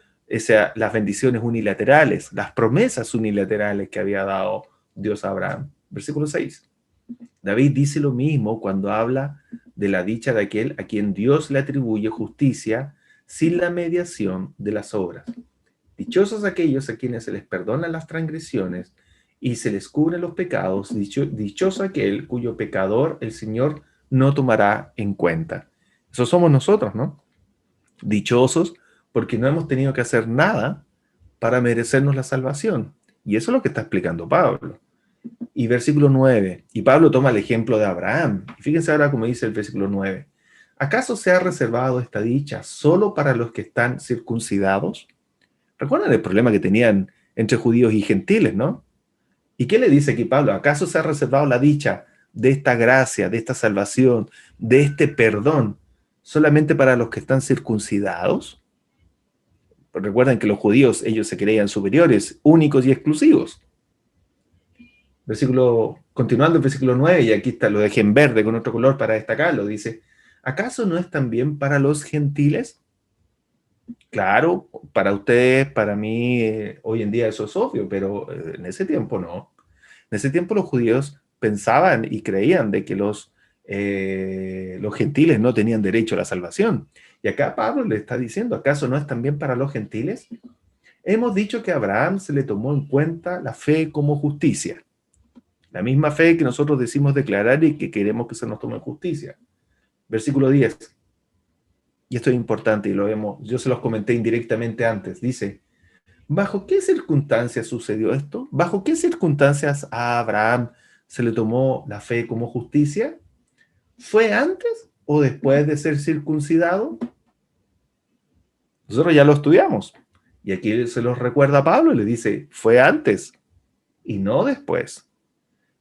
[SPEAKER 1] las bendiciones unilaterales, las promesas unilaterales que había dado Dios a Abraham. Versículo 6. David dice lo mismo cuando habla de la dicha de aquel a quien Dios le atribuye justicia sin la mediación de las obras. Dichosos aquellos a quienes se les perdonan las transgresiones y se les cubren los pecados, dichoso aquel cuyo pecador el Señor no tomará en cuenta. Eso somos nosotros, ¿no? Dichosos porque no hemos tenido que hacer nada para merecernos la salvación. Y eso es lo que está explicando Pablo. Y versículo 9, y Pablo toma el ejemplo de Abraham. Y fíjense ahora cómo dice el versículo 9. ¿Acaso se ha reservado esta dicha solo para los que están circuncidados? Recuerdan el problema que tenían entre judíos y gentiles, ¿no? ¿Y qué le dice aquí Pablo? ¿Acaso se ha reservado la dicha de esta gracia, de esta salvación, de este perdón, solamente para los que están circuncidados? Recuerden que los judíos, ellos se creían superiores, únicos y exclusivos. Continuando el versículo 9, y aquí está, lo dejé en verde con otro color para destacarlo, dice, ¿acaso no es también para los gentiles? Claro, para ustedes, para mí, hoy en día eso es obvio, pero en ese tiempo no. En ese tiempo los judíos pensaban y creían de que los gentiles no tenían derecho a la salvación. Y acá Pablo le está diciendo, ¿acaso no es también para los gentiles? Hemos dicho que a Abraham se le tomó en cuenta la fe como justicia. La misma fe que nosotros decimos declarar y que queremos que se nos tome en justicia. Versículo 10. Y esto es importante y lo vemos, yo se los comenté indirectamente antes. Dice, ¿bajo qué circunstancias sucedió esto? ¿Bajo qué circunstancias a Abraham se le tomó la fe como justicia? ¿Fue antes o después de ser circuncidado? Nosotros ya lo estudiamos. Y aquí se los recuerda Pablo y le dice, fue antes y no después.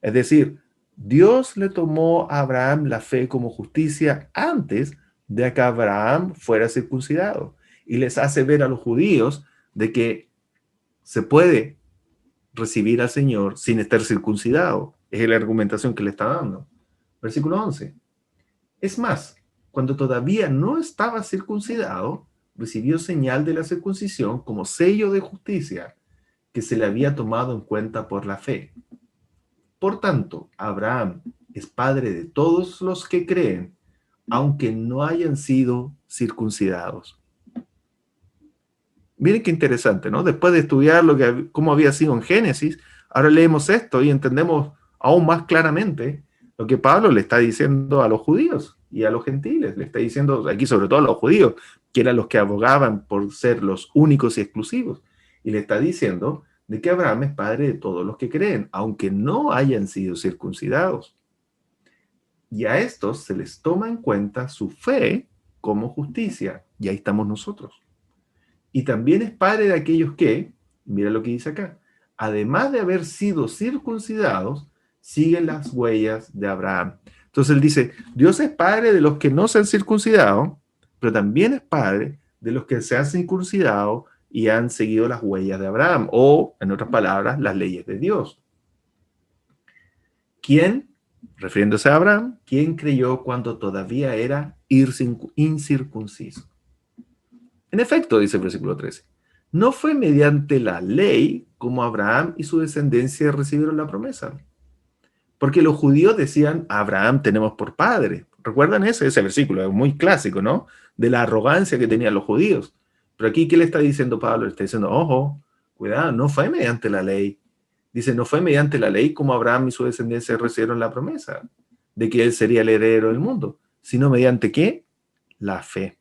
[SPEAKER 1] Es decir, Dios le tomó a Abraham la fe como justicia antes de que Abraham fuera circuncidado. Y les hace ver a los judíos de que se puede recibir al Señor sin estar circuncidado. Es la argumentación que le está dando. Versículo 11. Es más, cuando todavía no estaba circuncidado, recibió señal de la circuncisión como sello de justicia que se le había tomado en cuenta por la fe. Por tanto, Abraham es padre de todos los que creen, aunque no hayan sido circuncidados. Miren qué interesante, ¿no? Después de estudiar cómo había sido en Génesis, ahora leemos esto y entendemos aún más claramente lo que Pablo le está diciendo a los judíos y a los gentiles. Le está diciendo aquí sobre todo a los judíos, que eran los que abogaban por ser los únicos y exclusivos. Y le está diciendo de que Abraham es padre de todos los que creen, aunque no hayan sido circuncidados. Y a estos se les toma en cuenta su fe como justicia. Y ahí estamos nosotros. Y también es padre de aquellos que, mira lo que dice acá, además de haber sido circuncidados, siguen las huellas de Abraham. Entonces él dice, Dios es padre de los que no se han circuncidado, pero también es padre de los que se han circuncidado y han seguido las huellas de Abraham, o, en otras palabras, las leyes de Dios. ¿Quién, refiriéndose a Abraham, quién creyó cuando todavía era incircunciso? En efecto, dice el versículo 13, no fue mediante la ley como Abraham y su descendencia recibieron la promesa. Porque los judíos decían, Abraham tenemos por padre. ¿Recuerdan ese versículo? Es muy clásico, ¿no? De la arrogancia que tenían los judíos. Pero aquí, ¿qué le está diciendo Pablo? Le está diciendo, ojo, cuidado, no fue mediante la ley. Dice, no fue mediante la ley como Abraham y su descendencia recibieron la promesa de que él sería el heredero del mundo, sino mediante ¿qué? La fe.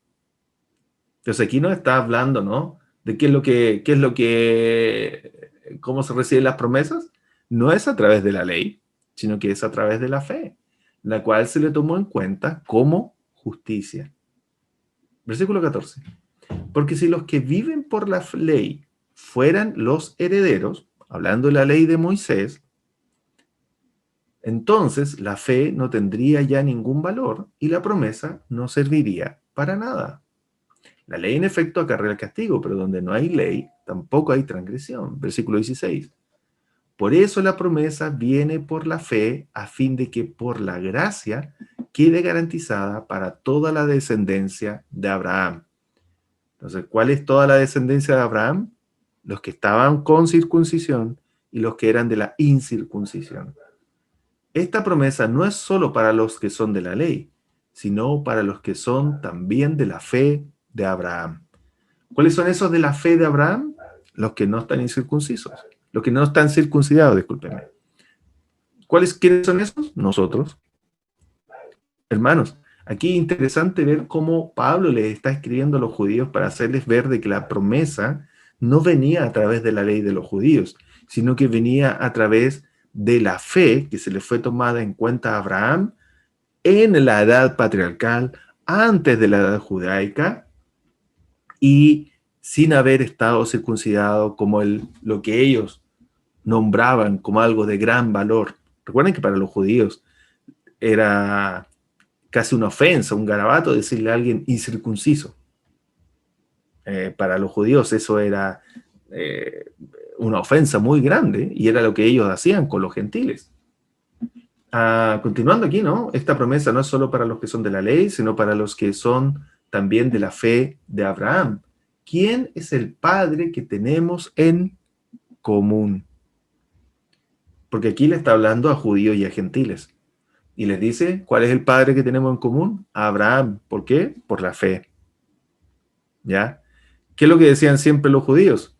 [SPEAKER 1] Entonces aquí nos está hablando, ¿no? De cómo se reciben las promesas. No es a través de la ley, sino que es a través de la fe, la cual se le tomó en cuenta como justicia. Versículo 14. Porque si los que viven por la ley fueran los herederos, hablando de la ley de Moisés, entonces la fe no tendría ya ningún valor y la promesa no serviría para nada. La ley en efecto acarrea el castigo, pero donde no hay ley, tampoco hay transgresión. Versículo 16. Por eso la promesa viene por la fe, a fin de que por la gracia quede garantizada para toda la descendencia de Abraham. Entonces, ¿cuál es toda la descendencia de Abraham? Los que estaban con circuncisión y los que eran de la incircuncisión. Esta promesa no es solo para los que son de la ley, sino para los que son también de la fe de Abraham. ¿Cuáles son esos de la fe de Abraham? Los que no están incircuncisos. Los que no están circuncidados, discúlpenme. ¿Quiénes son esos? Nosotros. Hermanos, aquí es interesante ver cómo Pablo le está escribiendo a los judíos para hacerles ver de que la promesa no venía a través de la ley de los judíos, sino que venía a través de la fe que se le fue tomada en cuenta a Abraham en la edad patriarcal, antes de la edad judaica, y sin haber estado circuncidado como lo que ellos nombraban como algo de gran valor. Recuerden que para los judíos era casi una ofensa, un garabato decirle a alguien incircunciso. Para los judíos eso era una ofensa muy grande y era lo que ellos hacían con los gentiles. Continuando aquí, ¿no? Esta promesa no es solo para los que son de la ley, sino para los que son también de la fe de Abraham. ¿Quién es el Padre que tenemos en común? Porque aquí le está hablando a judíos y a gentiles. Y les dice, ¿cuál es el Padre que tenemos en común? A Abraham. ¿Por qué? Por la fe. ¿Ya? ¿Qué es lo que decían siempre los judíos?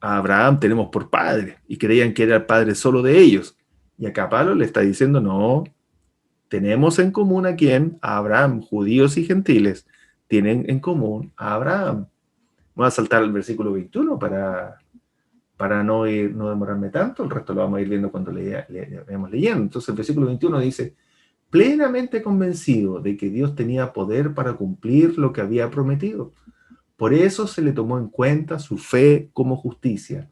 [SPEAKER 1] A Abraham tenemos por padre. Y creían que era el padre solo de ellos. Y acá Pablo le está diciendo, no, tenemos en común a quién? A Abraham. Judíos y gentiles tienen en común a Abraham. Voy a saltar al versículo 21 para no demorarme tanto. El resto lo vamos a ir viendo cuando vayamos leyendo. Entonces el versículo 21 dice, plenamente convencido de que Dios tenía poder para cumplir lo que había prometido. Por eso se le tomó en cuenta su fe como justicia.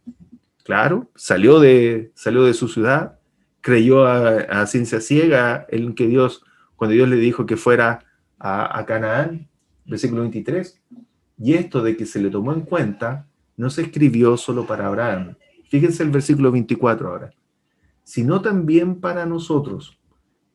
[SPEAKER 1] Claro, salió de su ciudad, creyó a ciencia ciega en que cuando Dios le dijo que fuera a Canaán, versículo 23. Y esto de que se le tomó en cuenta no se escribió solo para Abraham. Fíjense el versículo 24 ahora. Sino también para nosotros.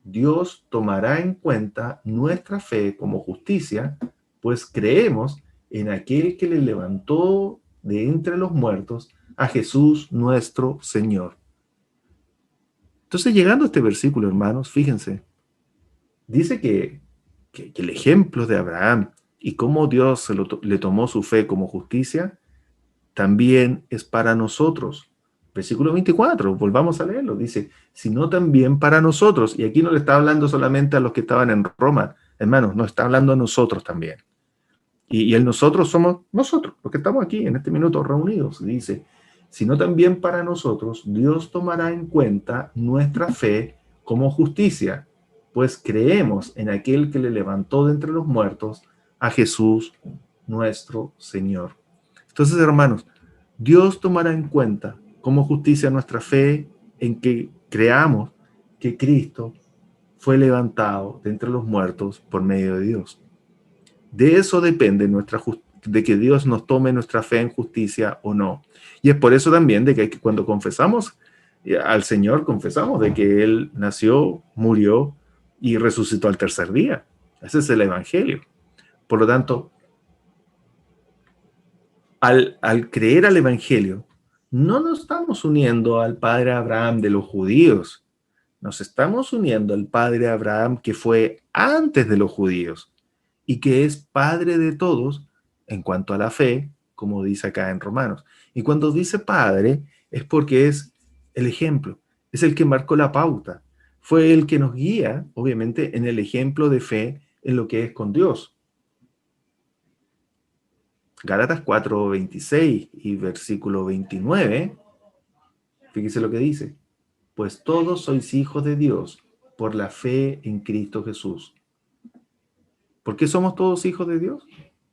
[SPEAKER 1] Dios tomará en cuenta nuestra fe como justicia, pues creemos en aquel que le levantó de entre los muertos a Jesús nuestro Señor. Entonces, llegando a este versículo, hermanos, fíjense, dice que el ejemplo de Abraham y cómo Dios le tomó su fe como justicia, también es para nosotros. Versículo 24, volvamos a leerlo, dice, sino también para nosotros. Y aquí no le está hablando solamente a los que estaban en Roma, hermanos, no está hablando a nosotros también. Y el nosotros somos nosotros, los que estamos aquí en este minuto reunidos. Dice, sino también para nosotros, Dios tomará en cuenta nuestra fe como justicia, pues creemos en aquel que le levantó de entre los muertos, a Jesús nuestro Señor. Entonces, hermanos, Dios tomará en cuenta como justicia nuestra fe en que creamos que Cristo fue levantado de entre los muertos por medio de Dios. De eso depende de que Dios nos tome nuestra fe en justicia o no. Y es por eso también de que cuando confesamos al Señor, confesamos de que Él nació, murió y resucitó al tercer día. Ese es el Evangelio. Por lo tanto, al creer al Evangelio, no nos estamos uniendo al padre Abraham de los judíos, nos estamos uniendo al padre Abraham que fue antes de los judíos y que es padre de todos en cuanto a la fe, como dice acá en Romanos. Y cuando dice padre, es porque es el ejemplo, es el que marcó la pauta, fue el que nos guía, obviamente, en el ejemplo de fe en lo que es con Dios. Gálatas 4:26 y versículo 29, fíjese lo que dice, pues todos sois hijos de Dios por la fe en Cristo Jesús. ¿Por qué somos todos hijos de Dios?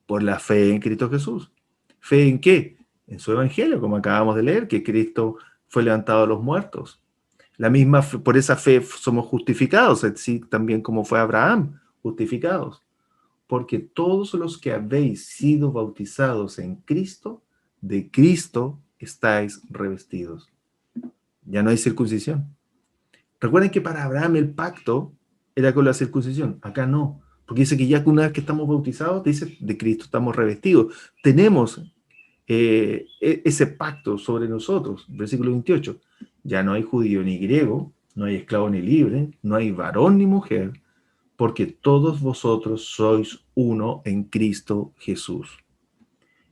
[SPEAKER 1] Por la fe en Cristo Jesús. ¿Fe en qué? En su evangelio, como acabamos de leer, que Cristo fue levantado de los muertos. La misma fe, por esa fe somos justificados, así también como fue Abraham, justificados. Porque todos los que habéis sido bautizados en Cristo, de Cristo estáis revestidos. Ya no hay circuncisión. Recuerden que para Abraham el pacto era con la circuncisión, acá no, porque dice que ya que una vez que estamos bautizados, dice, de Cristo estamos revestidos. Tenemos ese pacto sobre nosotros, versículo 28. Ya no hay judío ni griego, no hay esclavo ni libre, no hay varón ni mujer, porque todos vosotros sois uno en Cristo Jesús.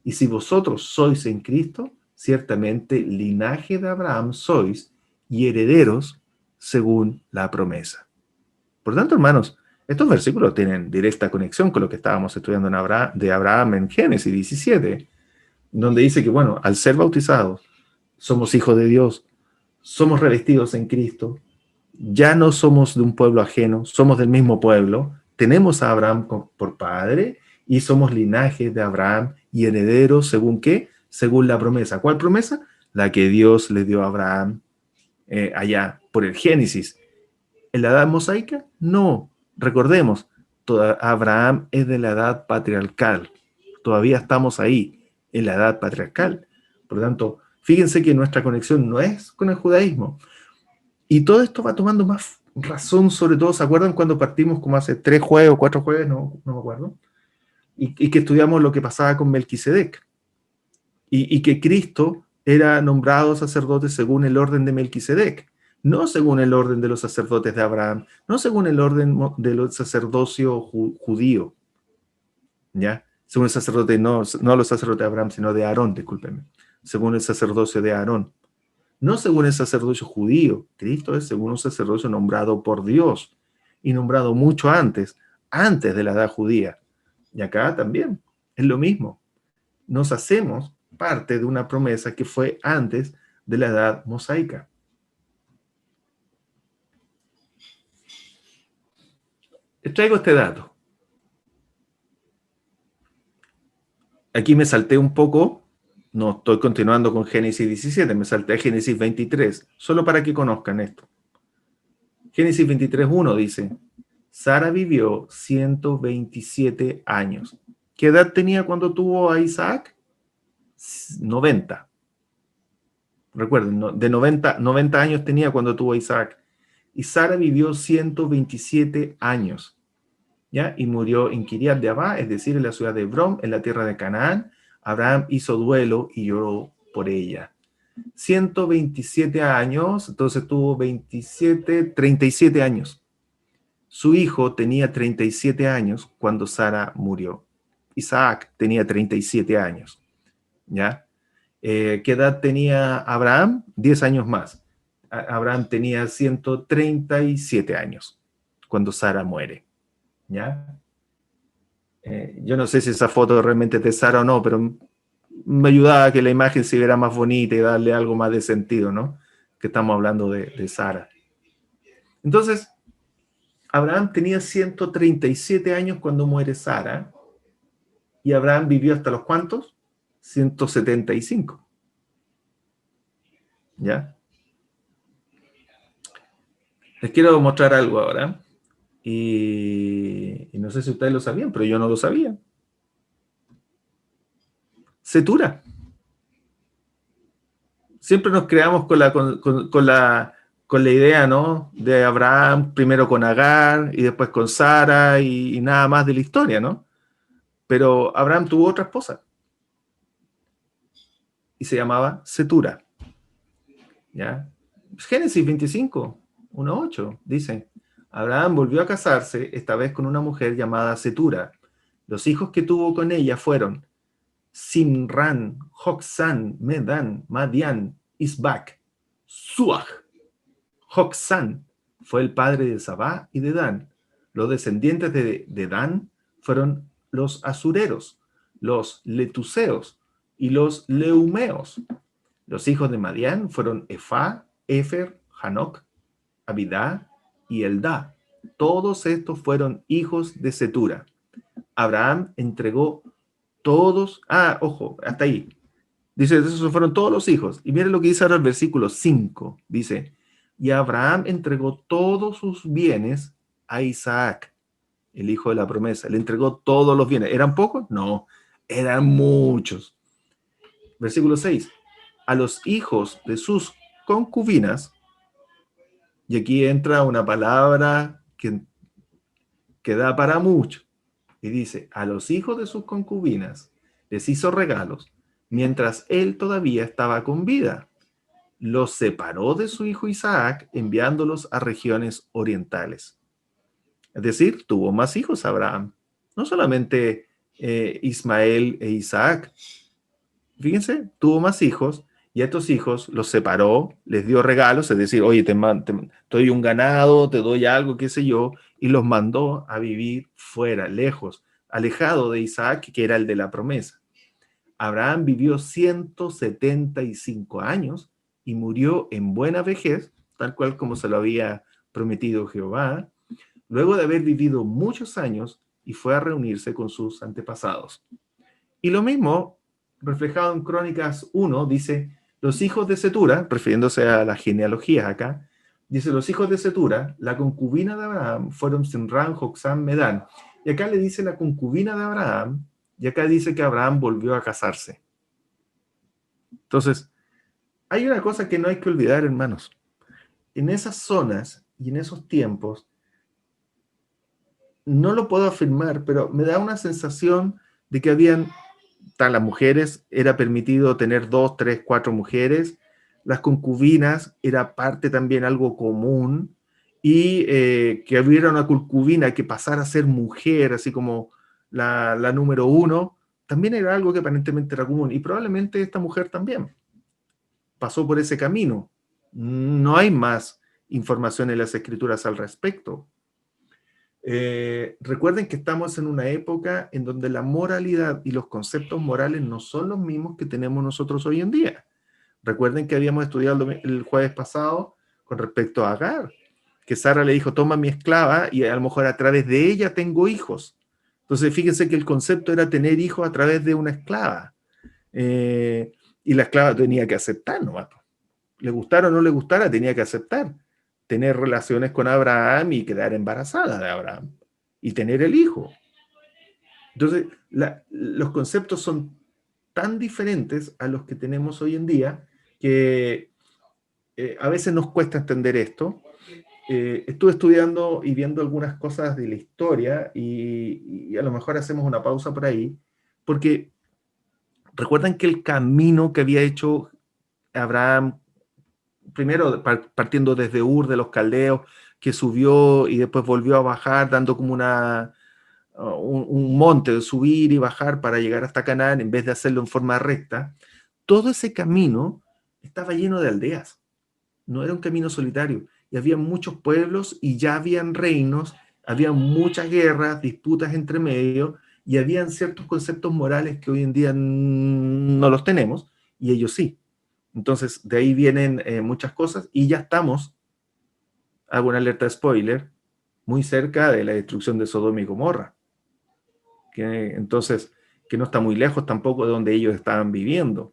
[SPEAKER 1] Y si vosotros sois en Cristo, ciertamente linaje de Abraham sois y herederos según la promesa. Por tanto, hermanos, estos versículos tienen directa conexión con lo que estábamos estudiando de Abraham en Génesis 17, donde dice que, bueno, al ser bautizados, somos hijos de Dios, somos revestidos en Cristo, ya no somos de un pueblo ajeno, somos del mismo pueblo, tenemos a Abraham por padre y somos linaje de Abraham y herederos, ¿según qué? Según la promesa. ¿Cuál promesa? La que Dios le dio a Abraham allá por el Génesis. ¿En la edad mosaica? No. Recordemos, Abraham es de la edad patriarcal. Todavía estamos ahí, en la edad patriarcal. Por lo tanto, fíjense que nuestra conexión no es con el judaísmo. Y todo esto va tomando más razón, sobre todo, ¿se acuerdan cuando partimos como hace 3 jueves o 4 jueves? No me acuerdo. Y que estudiamos lo que pasaba con Melquisedec. Y que Cristo era nombrado sacerdote según el orden de Melquisedec, no según el orden de los sacerdotes de Abraham, no según el orden de los sacerdocio judío, ¿ya? Según el sacerdote, no los sacerdotes de Abraham, sino de Aarón, discúlpenme, según el sacerdocio de Aarón. No según el sacerdocio judío, Cristo es según un sacerdocio nombrado por Dios y nombrado mucho antes de la edad judía. Y acá también es lo mismo. Nos hacemos parte de una promesa que fue antes de la edad mosaica. Les traigo este dato. Aquí me salté un poco, no estoy continuando con Génesis 17, me salté a Génesis 23, solo para que conozcan esto. Génesis 23:1 dice, Sara vivió 127 años. ¿Qué edad tenía cuando tuvo a Isaac? 90. Recuerden, de 90 años tenía cuando tuvo a Isaac. Y Sara vivió 127 años, ¿ya? Y murió en Kiriat de Abá, es decir, en la ciudad de Hebrón, en la tierra de Canaán. Abraham hizo duelo y lloró por ella. 127 años, entonces tuvo 37 años. Su hijo tenía 37 años cuando Sara murió. Isaac tenía 37 años, ¿ya? ¿Qué edad tenía Abraham? 10 años más. Abraham tenía 137 años cuando Sara muere, ¿ya? Yo no sé si esa foto realmente es de Sara o no, pero me ayudaba a que la imagen se viera más bonita y darle algo más de sentido, ¿no? Que estamos hablando de Sara. Entonces, Abraham tenía 137 años cuando muere Sara, y Abraham vivió hasta los ¿cuántos? 175. ¿Ya? Les quiero mostrar algo ahora. Y no sé si ustedes lo sabían, pero yo no lo sabía. Setura. Siempre nos creamos con la idea, ¿no? De Abraham, primero con Agar y después con Sara y nada más de la historia, ¿no? Pero Abraham tuvo otra esposa y se llamaba Setura, ¿ya? Génesis 25, 1:8, dice, Abraham volvió a casarse, esta vez con una mujer llamada Setura. Los hijos que tuvo con ella fueron Simran, Joksán, Medan, Madián, Isbac, Suach. Joksán fue el padre de Sabá y de Dan. Los descendientes de Dan fueron los asureros, los letuseos y los leumeos. Los hijos de Madián fueron Efá, Efer, Hanoc, Abidá y Eldá. Todos estos fueron hijos de Setura. Abraham entregó todos, ojo, hasta ahí. Dice, esos fueron todos los hijos. Y miren lo que dice ahora el versículo 5. Dice, y Abraham entregó todos sus bienes a Isaac, el hijo de la promesa. Le entregó todos los bienes. ¿Eran pocos? No, eran muchos. Versículo 6. A los hijos de sus concubinas, y aquí entra una palabra que da para mucho, y dice, a los hijos de sus concubinas les hizo regalos, mientras él todavía estaba con vida. Los separó de su hijo Isaac, enviándolos a regiones orientales. Es decir, tuvo más hijos Abraham, no solamente Ismael e Isaac. Fíjense, tuvo más hijos y a estos hijos los separó, les dio regalos, es decir, oye, te doy un ganado, te doy algo, qué sé yo, y los mandó a vivir fuera, lejos, alejado de Isaac, que era el de la promesa. Abraham vivió 175 años y murió en buena vejez, tal cual como se lo había prometido Jehová, luego de haber vivido muchos años y fue a reunirse con sus antepasados. Y lo mismo, reflejado en Crónicas 1, dice, los hijos de Setura, refiriéndose a las genealogías acá, dice, los hijos de Setura, la concubina de Abraham, fueron Simran, Joksán, Medán. Y acá le dice la concubina de Abraham, y acá dice que Abraham volvió a casarse. Entonces, hay una cosa que no hay que olvidar, hermanos. En esas zonas y en esos tiempos, no lo puedo afirmar, pero me da una sensación de que habían, las mujeres, era permitido tener 2, 3, 4 mujeres, las concubinas era parte también algo común, y que hubiera una concubina que pasara a ser mujer, así como la número 1, también era algo que aparentemente era común, y probablemente esta mujer también pasó por ese camino. No hay más información en las escrituras al respecto. Recuerden que estamos en una época en donde la moralidad y los conceptos morales no son los mismos que tenemos nosotros hoy en día. Recuerden que habíamos estudiado el jueves pasado con respecto a Agar, que Sara le dijo, toma mi esclava y a lo mejor a través de ella tengo hijos. Entonces fíjense que el concepto era tener hijos a través de una esclava. Y la esclava tenía que aceptar, ¿no? Le gustara o no le gustara, tenía que aceptar tener relaciones con Abraham y quedar embarazada de Abraham y tener el hijo. Entonces, los conceptos son tan diferentes a los que tenemos hoy en día que a veces nos cuesta entender esto. Estuve estudiando y viendo algunas cosas de la historia y a lo mejor hacemos una pausa por ahí, porque recuerdan que el camino que había hecho Abraham, primero partiendo desde Ur de los Caldeos, que subió y después volvió a bajar, dando como un monte de subir y bajar para llegar hasta Canaán, en vez de hacerlo en forma recta. Todo ese camino estaba lleno de aldeas, no era un camino solitario, y había muchos pueblos y ya habían reinos, había muchas guerras, disputas entre medio, y habían ciertos conceptos morales que hoy en día no los tenemos, y ellos sí. Entonces, de ahí vienen muchas cosas, y ya estamos, hago una alerta de spoiler, muy cerca de la destrucción de Sodoma y Gomorra. Entonces, que no está muy lejos tampoco de donde ellos estaban viviendo.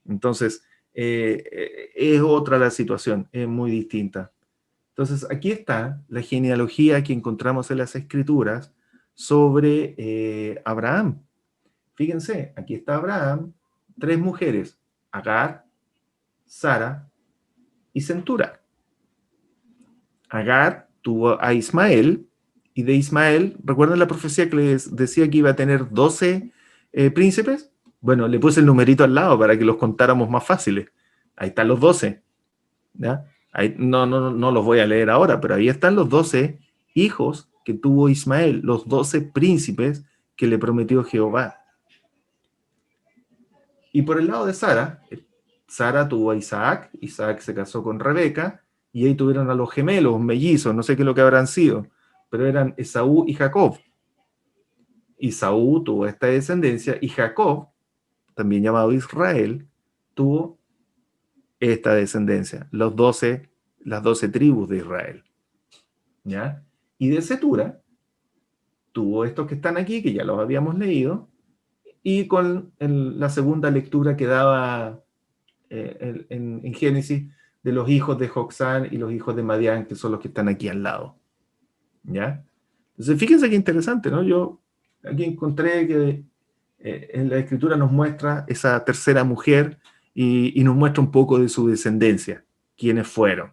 [SPEAKER 1] Entonces, es otra la situación, es muy distinta. Entonces, aquí está la genealogía que encontramos en las Escrituras sobre Abraham. Fíjense, aquí está Abraham, 3 mujeres, Agar, Sara y Centura. Agar tuvo a Ismael, y de Ismael, ¿recuerdan la profecía que les decía que iba a tener 12 príncipes? Bueno, le puse el numerito al lado para que los contáramos más fáciles. Ahí están los 12. ¿Ya? Ahí, no los voy a leer ahora, pero ahí están los 12 hijos que tuvo Ismael, los 12 príncipes que le prometió Jehová. Y por el lado de Sara, Sara tuvo a Isaac, Isaac se casó con Rebeca, y ahí tuvieron a los gemelos, mellizos, no sé qué es lo que habrán sido, pero eran Esaú y Jacob. Esaú tuvo esta descendencia, y Jacob, también llamado Israel, tuvo esta descendencia, las 12 tribus de Israel. ¿Ya? Y de Setura tuvo estos que están aquí, que ya los habíamos leído, y con la segunda lectura que daba en Génesis de los hijos de Joxán y los hijos de Madián, que son los que están aquí al lado. ¿Ya? Entonces, fíjense qué interesante, ¿no? Yo aquí encontré que en la Escritura nos muestra esa tercera mujer y nos muestra un poco de su descendencia, quiénes fueron.